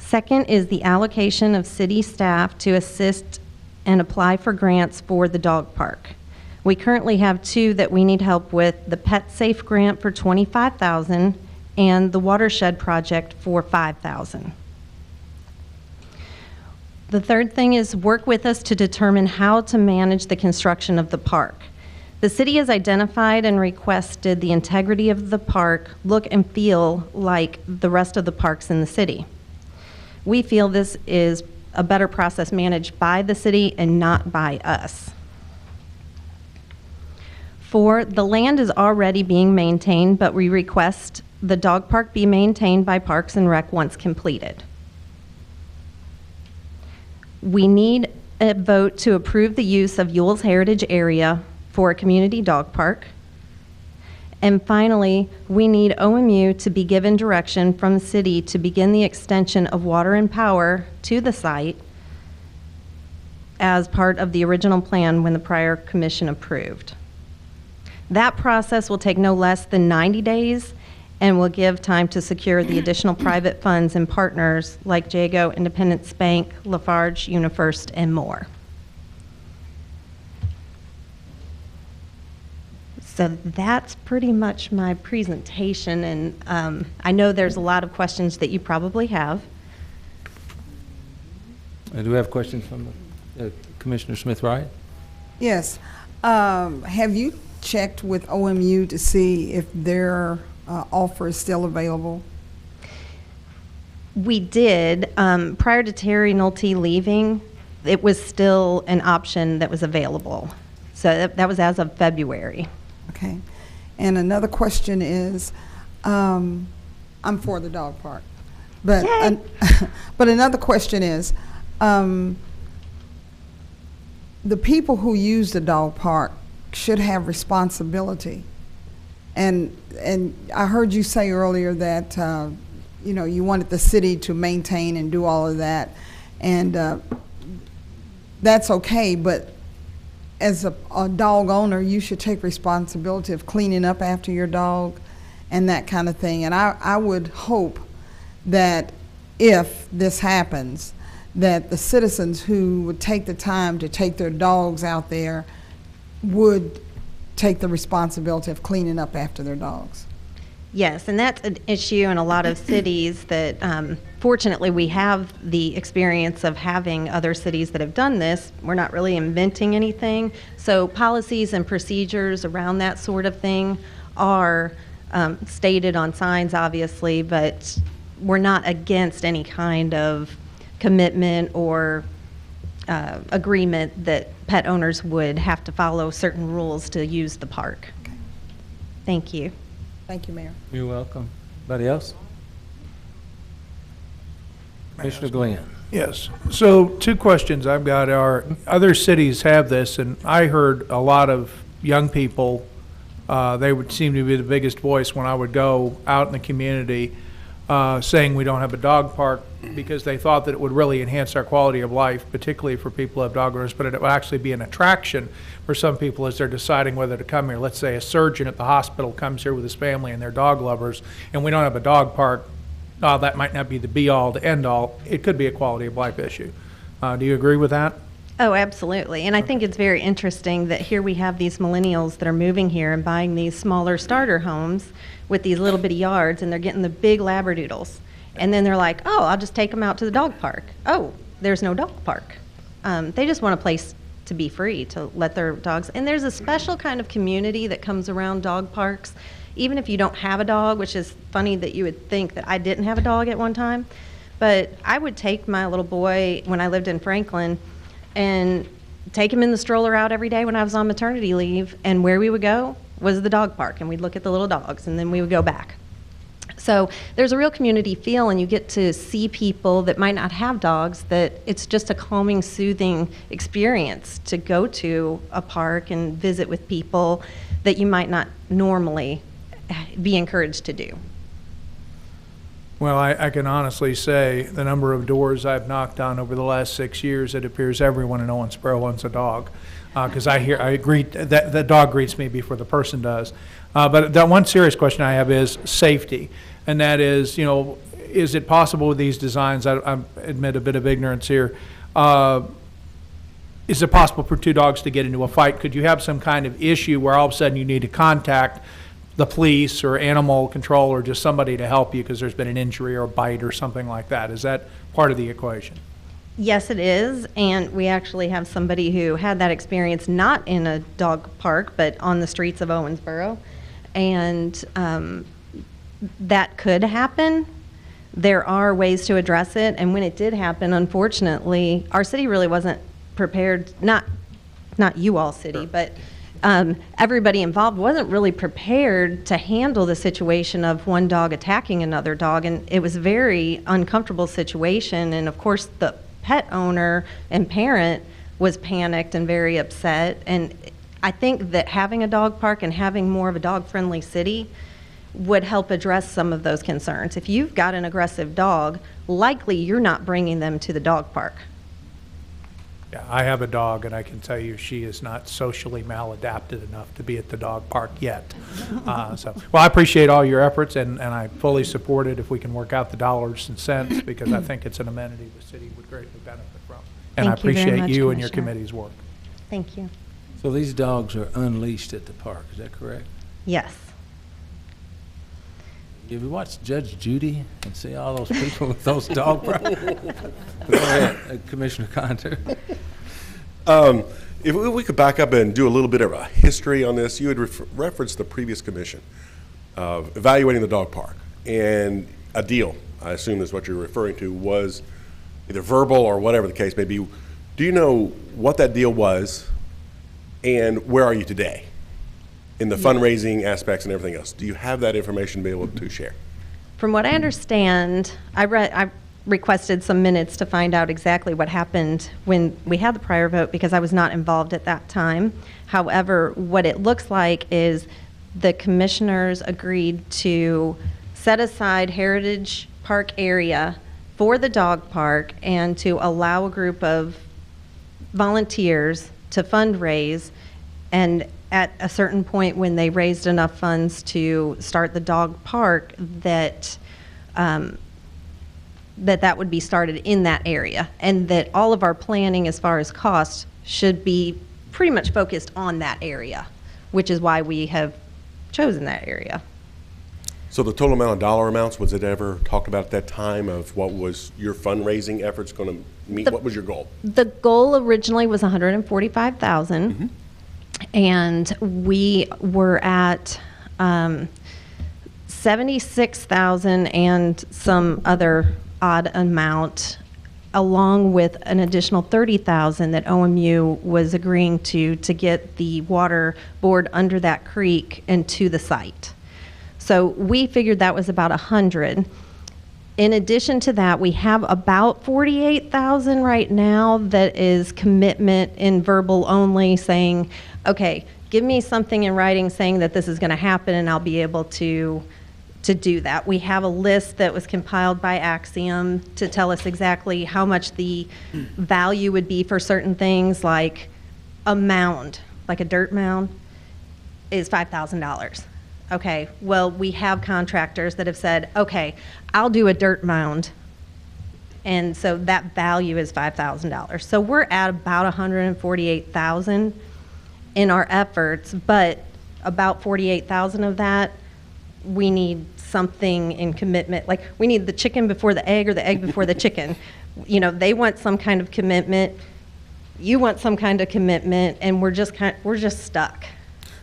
Second is the allocation of city staff to assist and apply for grants for the dog park. We currently have 2 that we need help with, the Pet Safe grant for $25,000 and the Watershed project for $5,000. The third thing is work with us to determine how to manage the construction of the park. The city has identified and requested the integrity of the park look and feel like the rest of the parks in the city. We feel this is a better process managed by the city and not by us. 4, the land is already being maintained, but we request the dog park be maintained by Parks and Rec once completed. We need a vote to approve the use of Ewell's Heritage Area for a community dog park. And finally, we need OMU to be given direction from the city to begin the extension of water and power to the site as part of the original plan when the prior commission approved. That process will take no less than 90 days and will give time to secure the additional private funds and partners like Jago, Independence Bank, Lafarge, UniFirst, and more. So that's pretty much my presentation, and I know there's a lot of questions that you probably have. Do we have questions from Commissioner Smith-Wright? Yes. Have you checked with OMU to see if their offer is still available? We did. Prior to Terry Nolte leaving, it was still an option that was available. So that was as of February. Okay. And another question is, I'm for the dog park, but but another question is, the people who use the dog park should have responsibility. And I heard you say earlier that you know, you wanted the city to maintain and do all of that, and that's okay. But as a dog owner, you should take responsibility of cleaning up after your dog and that kind of thing. And I would hope that if this happens, that the citizens who would take the time to take their dogs out there would take the responsibility of cleaning up after their dogs. Yes, and that's an issue in a lot of cities that fortunately we have the experience of having other cities that have done this. We're not really inventing anything. So policies and procedures around that sort of thing are stated on signs, obviously, but we're not against any kind of commitment or agreement that pet owners would have to follow certain rules to use the park. Okay. Thank you. Thank you, Mayor. You're welcome. Anybody else? Commissioner Glenn. Yes. So 2 questions I've got are, other cities have this, and I heard a lot of young people, they would seem to be the biggest voice when I would go out in the community, saying we don't have a dog park because they thought that it would really enhance our quality of life, particularly for people who have dog owners, but it would actually be an attraction for some people as they're deciding whether to come here. Let's say a surgeon at the hospital comes here with his family and they're dog lovers, and we don't have a dog park. That might not be the be-all, the end-all. It could be a quality of life issue. Do you agree with that? Oh, absolutely. And I think it's very interesting that here we have these millennials that are moving here and buying these smaller starter homes with these little bitty yards, and they're getting the big Labradoodles. And then they're like, oh, I'll just take them out to the dog park. Oh, there's no dog park. They just want a place to be free, to let their dogs. And there's a special kind of community that comes around dog parks, even if you don't have a dog, which is funny that you would think that I didn't have a dog at one time. But I would take my little boy when I lived in Franklin and take him in the stroller out every day when I was on maternity leave, and where we would go was the dog park, and we'd look at the little dogs, and then we would go back. So there's a real community feel, and you get to see people that might not have dogs, that it's just a calming, soothing experience to go to a park and visit with people that you might not normally be encouraged to do. Well, I can honestly say the number of doors I've knocked on over the last 6 years, it appears everyone in Owensboro wants a dog. Because I agree that the dog greets me before the person does. But that one serious question I have is safety. And that is, you know, is it possible with these designs, I admit a bit of ignorance here, is it possible for two dogs to get into a fight? Could you have some kind of issue where all of a sudden you need to contact the police or animal control or just somebody to help you because there's been an injury or a bite or something like that? Is that part of the equation? Yes, it is, and we actually have somebody who had that experience not in a dog park, but on the streets of Owensboro, and that could happen. There are ways to address it, and when it did happen, unfortunately, our city really wasn't prepared, not you all city, but everybody involved wasn't really prepared to handle the situation of one dog attacking another dog, and it was a very uncomfortable situation, and of course the pet owner and parent was panicked and very upset. And I think that having a dog park and having more of a dog-friendly city would help address some of those concerns. If you've got an aggressive dog, likely you're not bringing them to the dog park. Yeah, I have a dog, and I can tell you she is not socially maladapted enough to be at the dog park yet. Well, I appreciate all your efforts, and I fully support it if we can work out the dollars and cents, because I think it's an amenity the city would greatly benefit from. And I Thank you very appreciate much, you and your Commissioner. committee's work. Thank you. So these dogs are unleashed at the park, is that correct? Yes. Have you watched Judge Judy and see all those people with those dog problems? Go ahead, Commissioner Conter. If we could back up and do a little bit of a history on this, you had referenced the previous commission of evaluating the dog park, and a deal, I assume is what you're referring to, was either verbal or whatever the case may be. Do you know what that deal was, and where are you today in the fundraising aspects and everything else? Do you have that information to be able to share? From what I understand, I requested some minutes to find out exactly what happened when we had the prior vote because I was not involved at that time. However, what it looks like is the commissioners agreed to set aside Heritage Park area for the dog park and to allow a group of volunteers to fundraise, and at a certain point when they raised enough funds to start the dog park, that that would be started in that area, and that all of our planning as far as cost should be pretty much focused on that area, which is why we have chosen that area. So the total amount of dollar amounts, was it ever talked about at that time of what was your fundraising efforts going to meet? What was your goal? The goal originally was $145,000, and we were at 76,000 and some other odd amount, along with an additional 30,000 that OMU was agreeing to get the water board under that creek and to the site. So we figured that was about 100. In addition to that, we have about 48,000 right now that is commitment in verbal only, saying, okay, give me something in writing saying that this is going to happen and I'll be able to do that. We have a list that was compiled by Axiom to tell us exactly how much the value would be for certain things, like a mound, like a dirt mound, is $5,000. Okay, well, we have contractors that have said, okay, I'll do a dirt mound, and so that value is $5,000. So we're at about 148,000 in our efforts, but about 48,000 of that, we need something in commitment. Like, we need the chicken before the egg or the egg before the chicken. You know, they want some kind of commitment, you want some kind of commitment, and we're just stuck.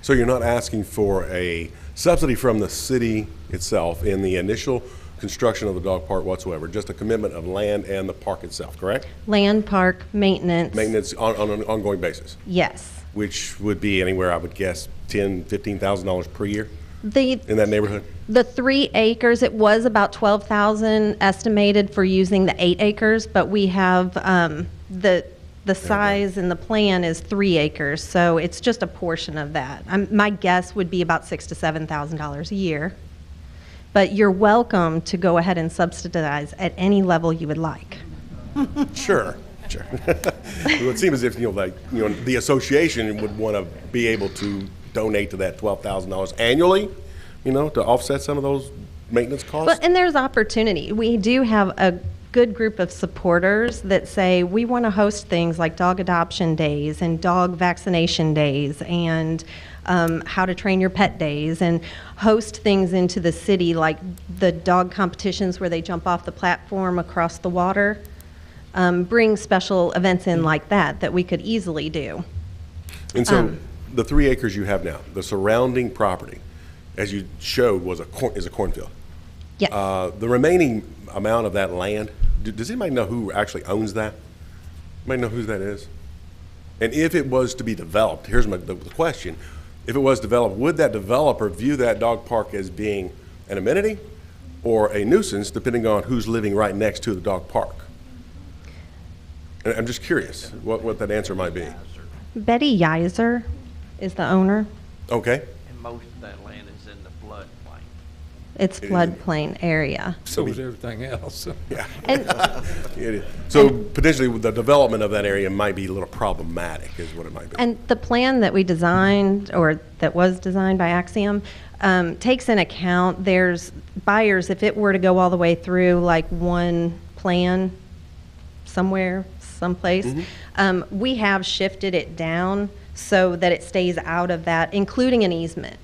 So you're not asking for a subsidy from the city itself in the initial construction of the dog park whatsoever, just a commitment of land and the park itself, correct? Land, park, maintenance. Maintenance on an ongoing basis, Yes. which would be anywhere, I would guess, $10,000, $15,000 per year The in that neighborhood? The 3 acres, it was about 12,000 estimated for using the 8 acres, but we have, the size and the plan is 3 acres, so it's just a portion of that. My guess would be about $6,000 to $7,000 a year. But you're welcome to go ahead and subsidize at any level you would like. Sure. It would seem as if, the association would want to be able to donate to that $12,000 annually, to offset some of those maintenance costs? Well, and there's opportunity. We do have a good group of supporters that say we want to host things like dog adoption days and dog vaccination days and how to train your pet days, and host things into the city like the dog competitions where they jump off the platform across the water. Bring special events in like that we could easily do. And so the 3 acres you have now, the surrounding property, as you showed, is a cornfield. Yes. The remaining amount of that land, does anybody know who actually owns that? Anybody know who that is? And if it was to be developed, here's the question. If it was developed, would that developer view that dog park as being an amenity or a nuisance, depending on who's living right next to the dog park? And I'm just curious what that answer might be. Betty Yiser is the owner. Okay. And most of that land is in the floodplain. It's floodplain area. So is everything else. Yeah. And It is. So potentially the development of that area might be a little problematic, is what it might be. And the plan that we designed, or that was designed by Axiom, takes in account there's buyers, if it were to go all the way through like one plan somewhere, someplace, we have shifted it down so that it stays out of that, including an easement.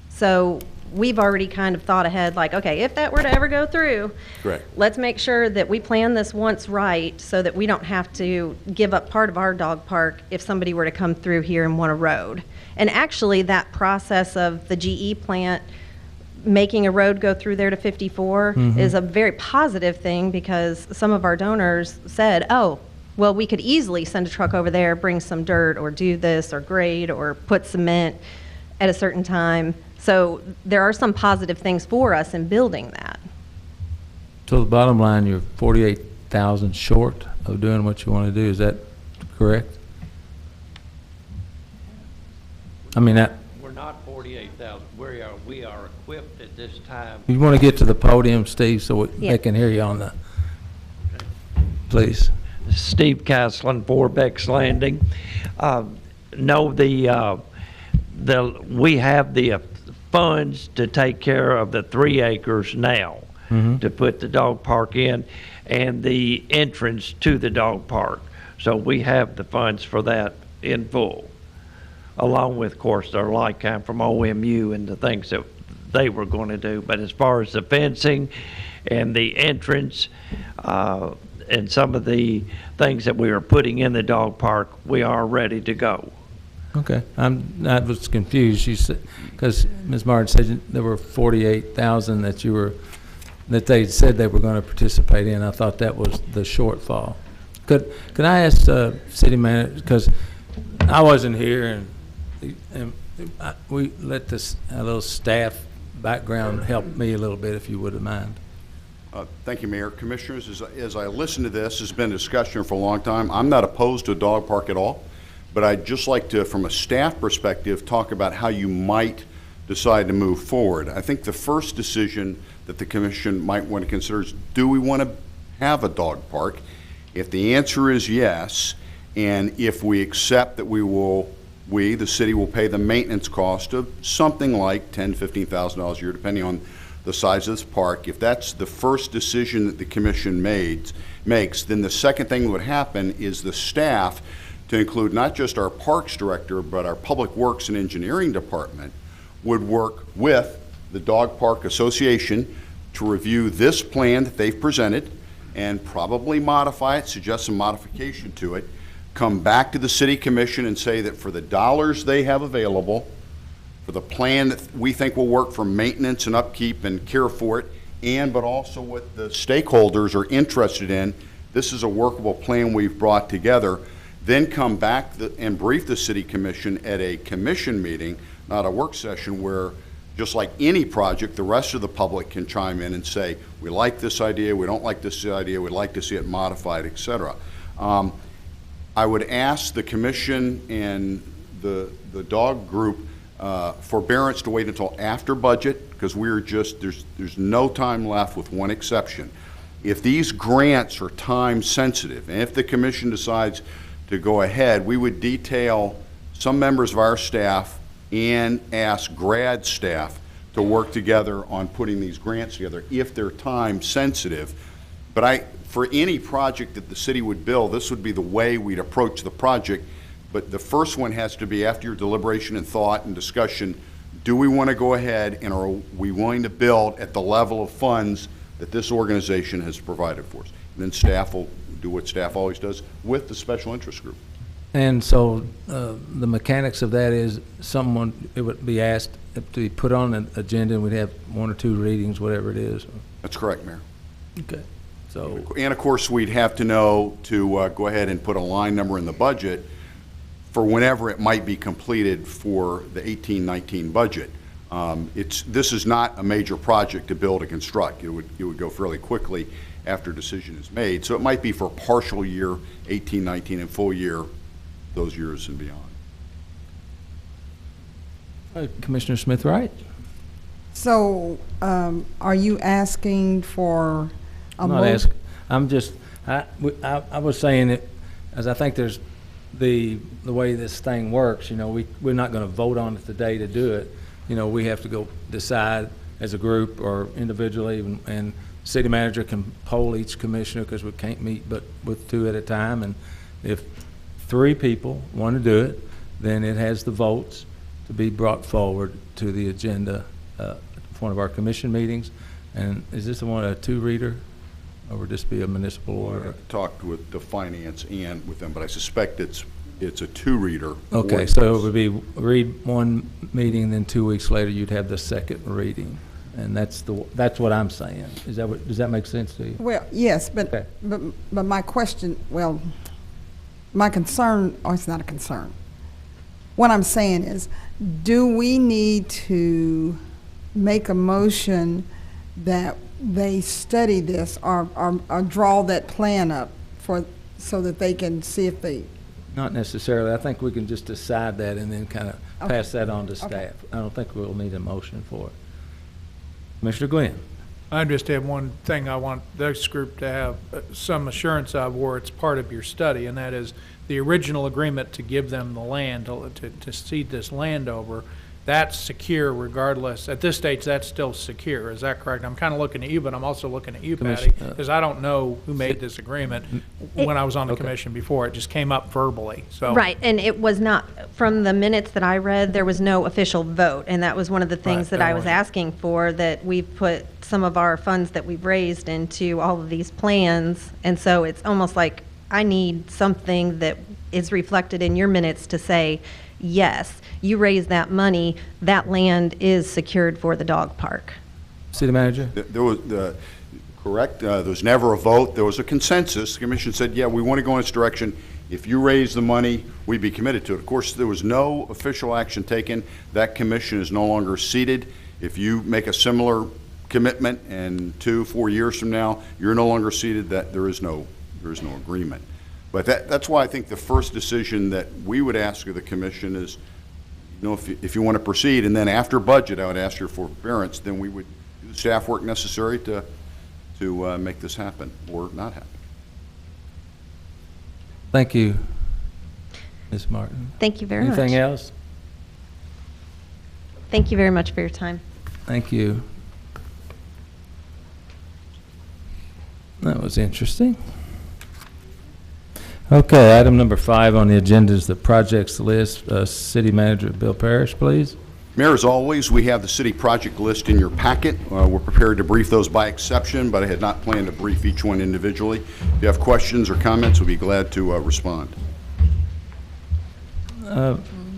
So we've already kind of thought ahead, like, okay, if that were to ever go through, Correct. let's make sure that we plan this once right so that we don't have to give up part of our dog park if somebody were to come through here and want a road. And actually, that process of the GE plant making a road go through there to 54 is a very positive thing, because some of our donors said, oh, well, we could easily send a truck over there, bring some dirt, or do this, or grade, or put cement at a certain time. So there are some positive things for us in building that. So the bottom line, you're 48,000 short of doing what you want to do. Is that correct? I mean, that, We're not 48,000. We are equipped at this time. you want to get to the podium, Steve, so Yeah. they can hear you on the, please. Steve Caslin, 4 Beck's Landing. No, we have the funds to take care of the 3 acres now, to put the dog park in, and the entrance to the dog park. So we have the funds for that in full, along with, of course, their like-kind from OMU and the things that they were going to do. But as far as the fencing and the entrance, and some of the things that we are putting in the dog park, we are ready to go. Okay, I was confused. You said, because Ms. Martin said there were 48,000 that they said they were going to participate in. I thought that was the shortfall. Could I ask city manager, because I wasn't here, and we let this a little staff background help me a little bit, if you wouldn't mind. Thank you, Mayor. Commissioners, as I listen to this, it's been a discussion for a long time. I'm not opposed to a dog park at all, but I'd just like to, from a staff perspective, talk about how you might decide to move forward. I think the first decision that the commission might want to consider is, do we want to have a dog park? If the answer is yes, and if we accept that the city will pay the maintenance cost of something like $10,000, $15,000 a year, depending on the size of this park. If that's the first decision that the commission makes, then the second thing that would happen is the staff, to include not just our parks director, but our public works and engineering department, would work with the Dog Park Association to review this plan that they've presented and probably modify it, suggest some modification to it, come back to the city commission and say that for the dollars they have available, for the plan that we think will work for maintenance and upkeep and care for it, but also what the stakeholders are interested in, this is a workable plan we've brought together. Then come back and brief the city commission at a commission meeting, not a work session, where just like any project, the rest of the public can chime in and say, we like this idea, we don't like this idea, we'd like to see it modified, et cetera. I would ask the commission and the dog group forbearance to wait until after budget, because there's no time left with one exception. If these grants are time sensitive, and if the commission decides to go ahead, we would detail some members of our staff and ask grad staff to work together on putting these grants together if they're time sensitive. But for any project that the city would build, this would be the way we'd approach the project. But the first one has to be, after your deliberation and thought and discussion, do we want to go ahead and are we willing to build at the level of funds that this organization has provided for us? And then staff will do what staff always does with the special interest group. And so the mechanics of that is it would be asked to be put on an agenda, and we'd have 1 or 2 readings, whatever it is. That's correct, Mayor. Okay. So, And of course, we'd have to know to go ahead and put a line number in the budget for whenever it might be completed for the 18-19 budget. This is not a major project to build and construct. It would go fairly quickly after a decision is made. So it might be for partial year 18-19 and full year those years and beyond. Commissioner Smith Wright? So, are you asking for a I'm not motion? asking. I'm just, I was saying it, as I think there's the way this thing works, you know, we're not going to vote on it today to do it. You know, we have to go decide as a group or individually, and city manager can poll each commissioner because we can't meet but with 2 at a time. And if 3 people want to do it, then it has the votes to be brought forward to the agenda for one of our commission meetings. And is this the one, a 2-reader, or would this be a municipal order? I talked with the finance and with them, but I suspect it's a 2-reader. Okay, so it would be read 1 meeting, then 2 weeks later you'd have the 2nd reading, and that's what I'm saying. Is that what, does that make sense to you? Well, yes, but, Okay. but my question, well, my concern, or it's not a concern. What I'm saying is, do we need to make a motion that they study this or draw that plan up so that they can see if they... Not necessarily. I think we can just decide that and then kind of pass that on to staff. Okay. I don't think we'll need a motion for it. Commissioner Glenn? I just have one thing I want this group to have some assurance of, where it's part of your study, and that is the original agreement to give them the land, to cede this land over. That's secure regardless. At this stage, that's still secure. Is that correct? I'm kind of looking at you, but I'm also looking at you, Patty, because I don't know who made this agreement when I was on the commission before. It just came up verbally. So Right, and it was not, from the minutes that I read, there was no official vote, and that was one of the things that I was asking for, that we've put some of our funds that we've raised into all of these plans, and so it's almost like I need something that is reflected in your minutes to say, yes, you raised that money, that land is secured for the dog park. City manager? There was, correct, there was never a vote. There was a consensus. The commission said, yeah, we want to go in this direction. If you raise the money, we'd be committed to it. Of course, there was no official action taken. That commission is no longer seated. If you make a similar commitment and 2-4 years from now, you're no longer seated, that there is no agreement. But that's why I think the first decision that we would ask of the commission is, you know, if you want to proceed, and then after budget, I would ask your forbearance, then we would do the staff work necessary to make this happen or not happen. Thank you, Ms. Martin. Thank you very much. Anything else? Thank you very much for your time. Thank you. That was interesting. Okay, item number 5 on the agenda is the projects list. City Manager Bill Parrish, please. Mayor, as always, we have the city project list in your packet. We're prepared to brief those by exception, but I had not planned to brief each one individually. If you have questions or comments, we'll be glad to respond.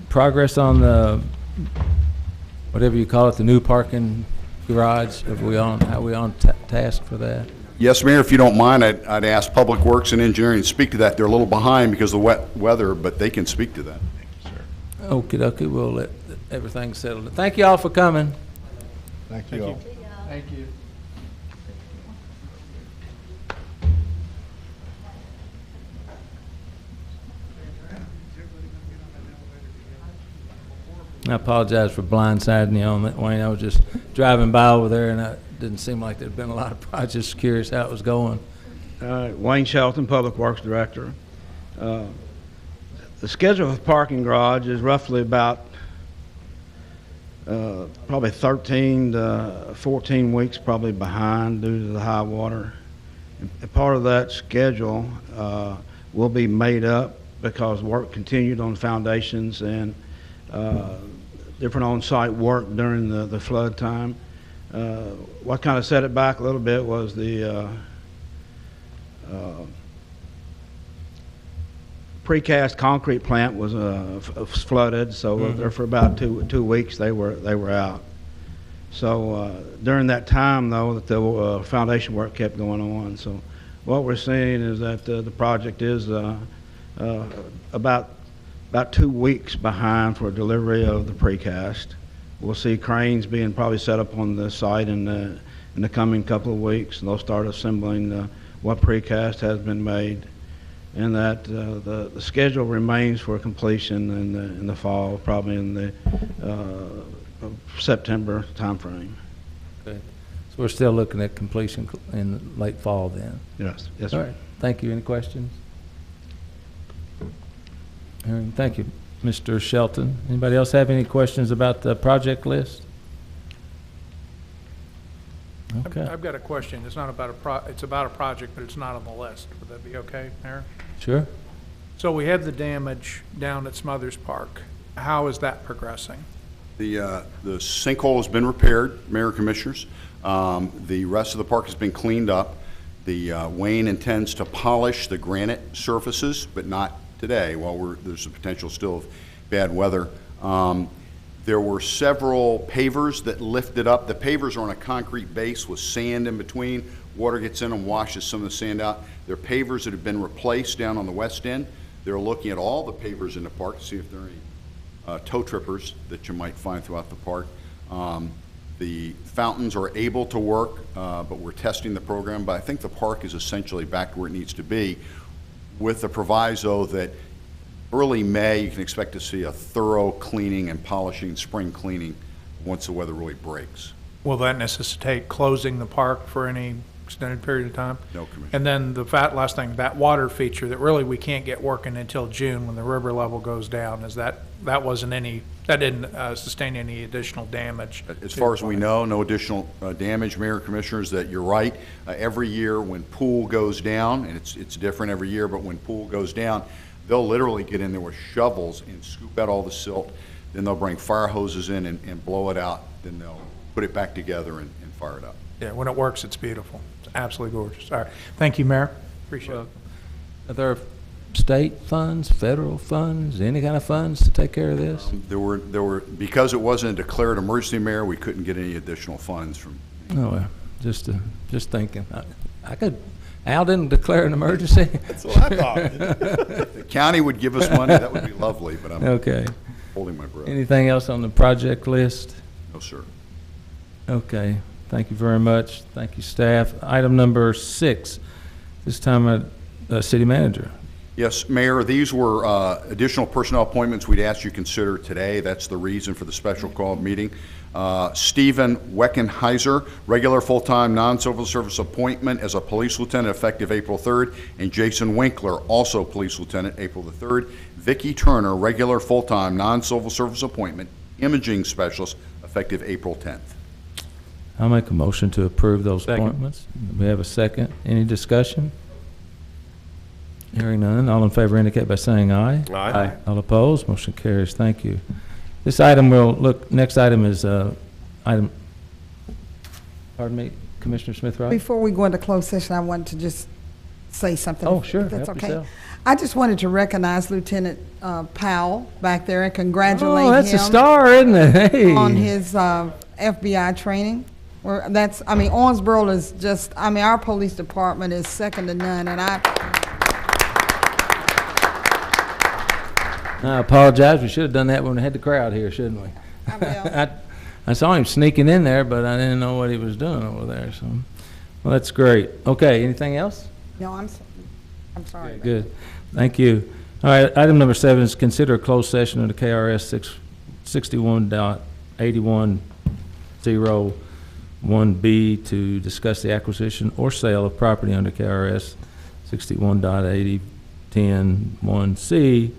Progress on the, whatever you call it, the new parking garage. How we on task for that? Yes, Mayor, if you don't mind, I'd ask Public Works and Engineering to speak to that. They're a little behind because of the wet weather, but they can speak to that. Okie dokie, we'll let everything settle. Thank you all for coming. Thank you. Thank you. I apologize for blindsiding you on that, Wayne. I was just driving by over there, and it didn't seem like there'd been a lot of projects. Just curious how it was going. Wayne Shelton, Public Works Director. The schedule for the parking garage is roughly about probably 13 to 14 weeks probably behind due to the high water. And part of that schedule will be made up because work continued on foundations and different on-site work during the flood time. What kind of set it back a little bit was the precast concrete plant was flooded, so there for about two weeks they were out. So during that time, though, that the foundation work kept going on. So what we're seeing is that the project is about 2 weeks behind for delivery of the precast. We'll see cranes being probably set up on the site in the coming couple of weeks, and they'll start assembling what precast has been made. And that the schedule remains for completion in the fall, probably in the September timeframe. Okay. So we're still looking at completion in late fall then? Yes, yes, All sir. right. Thank you. Any questions? Hearing, thank you, Mr. Shelton. Anybody else have any questions about the project list? Okay. I've got a question. It's not about it's about a project, but it's not on the list. Would that be okay, Mayor? Sure. So we had the damage down at Smothers Park. How is that progressing? The sinkhole has been repaired, Mayor and Commissioners. The rest of the park has been cleaned up. The Wayne intends to polish the granite surfaces, but not today, while there's a potential still of bad weather. There were several pavers that lifted up. The pavers are on a concrete base with sand in between. Water gets in and washes some of the sand out. There are pavers that have been replaced down on the west end. They're looking at all the pavers in the park to see if there are any toe trippers that you might find throughout the park. The fountains are able to work, but we're testing the program. But I think the park is essentially back to where it needs to be, with the proviso that early May, you can expect to see a thorough cleaning and polishing, spring cleaning, once the weather really breaks. Will that necessitate closing the park for any extended period of time? No, Commissioner. And then the last thing, that water feature that really we can't get working until June when the river level goes down, is that didn't sustain any additional damage? As far as we know, no additional damage, Mayor and Commissioners. That you're right. Every year when pool goes down, and it's different every year, but when pool goes down, they'll literally get in there with shovels and scoop out all the silt. Then they'll bring fire hoses in and blow it out. Then they'll put it back together and fire it up. Yeah, when it works, it's beautiful. It's absolutely gorgeous. All right. Thank you, Mayor. Appreciate it. Are there state funds, federal funds, any kind of funds to take care of this? There were because it wasn't a declared emergency, Mayor, we couldn't get any additional funds from. Oh, well, just thinking. Al didn't declare an emergency? That's what I thought. If the county would give us money, that would be lovely, but I'm okay. Holding my breath. Anything else on the project list? No, sir. Okay. Thank you very much. Thank you, staff. Item number 6, this time City Manager. Yes, Mayor, these were additional personnel appointments we'd ask you to consider today. That's the reason for the special call meeting. Stephen Weckenheiser, regular full-time non-civil service appointment as a police lieutenant effective April 3rd, and Jason Winkler, also police lieutenant, April the 3rd. Vicki Turner, regular full-time non-civil service appointment, imaging specialist, effective April 10th. I'll make a motion to approve those Second. appointments. We have a second. Any discussion? Hearing none. All in favor indicate by saying aye. Aye. All opposed? Motion carries. Thank you. This item next item is item, pardon me, Commissioner Smith-Wright? Before we go into closed session, I wanted to just say something. Oh, sure. If that's Help okay. yourself. I just wanted to recognize Lieutenant Powell back there and congratulate him. Oh, that's a star, isn't it? Hey. On his FBI training. Owensboro is just, our police department is second to none, and I apologize. We should have done that when we had the crowd here, shouldn't we? I will. I saw him sneaking in there, but I didn't know what he was doing over there. So, well, that's great. Okay, anything else? No, I'm sorry. Okay, good. Thank you. All right, item number 7 is consider a closed session under KRS 61.810(1)B to discuss the acquisition or sale of property under KRS 61.8010(1)C,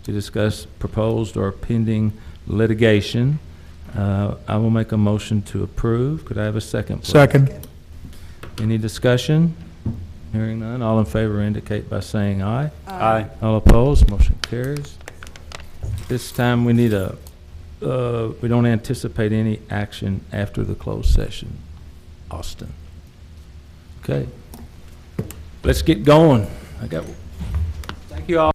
to discuss proposed or pending litigation. I will make a motion to approve. Could I have a second, please? Second. Any discussion? Hearing none, all in favor indicate by saying aye. Aye. All opposed, motion carries. This time, we need we don't anticipate any action after the closed session. Austin. Okay. Let's get going. Thank you all.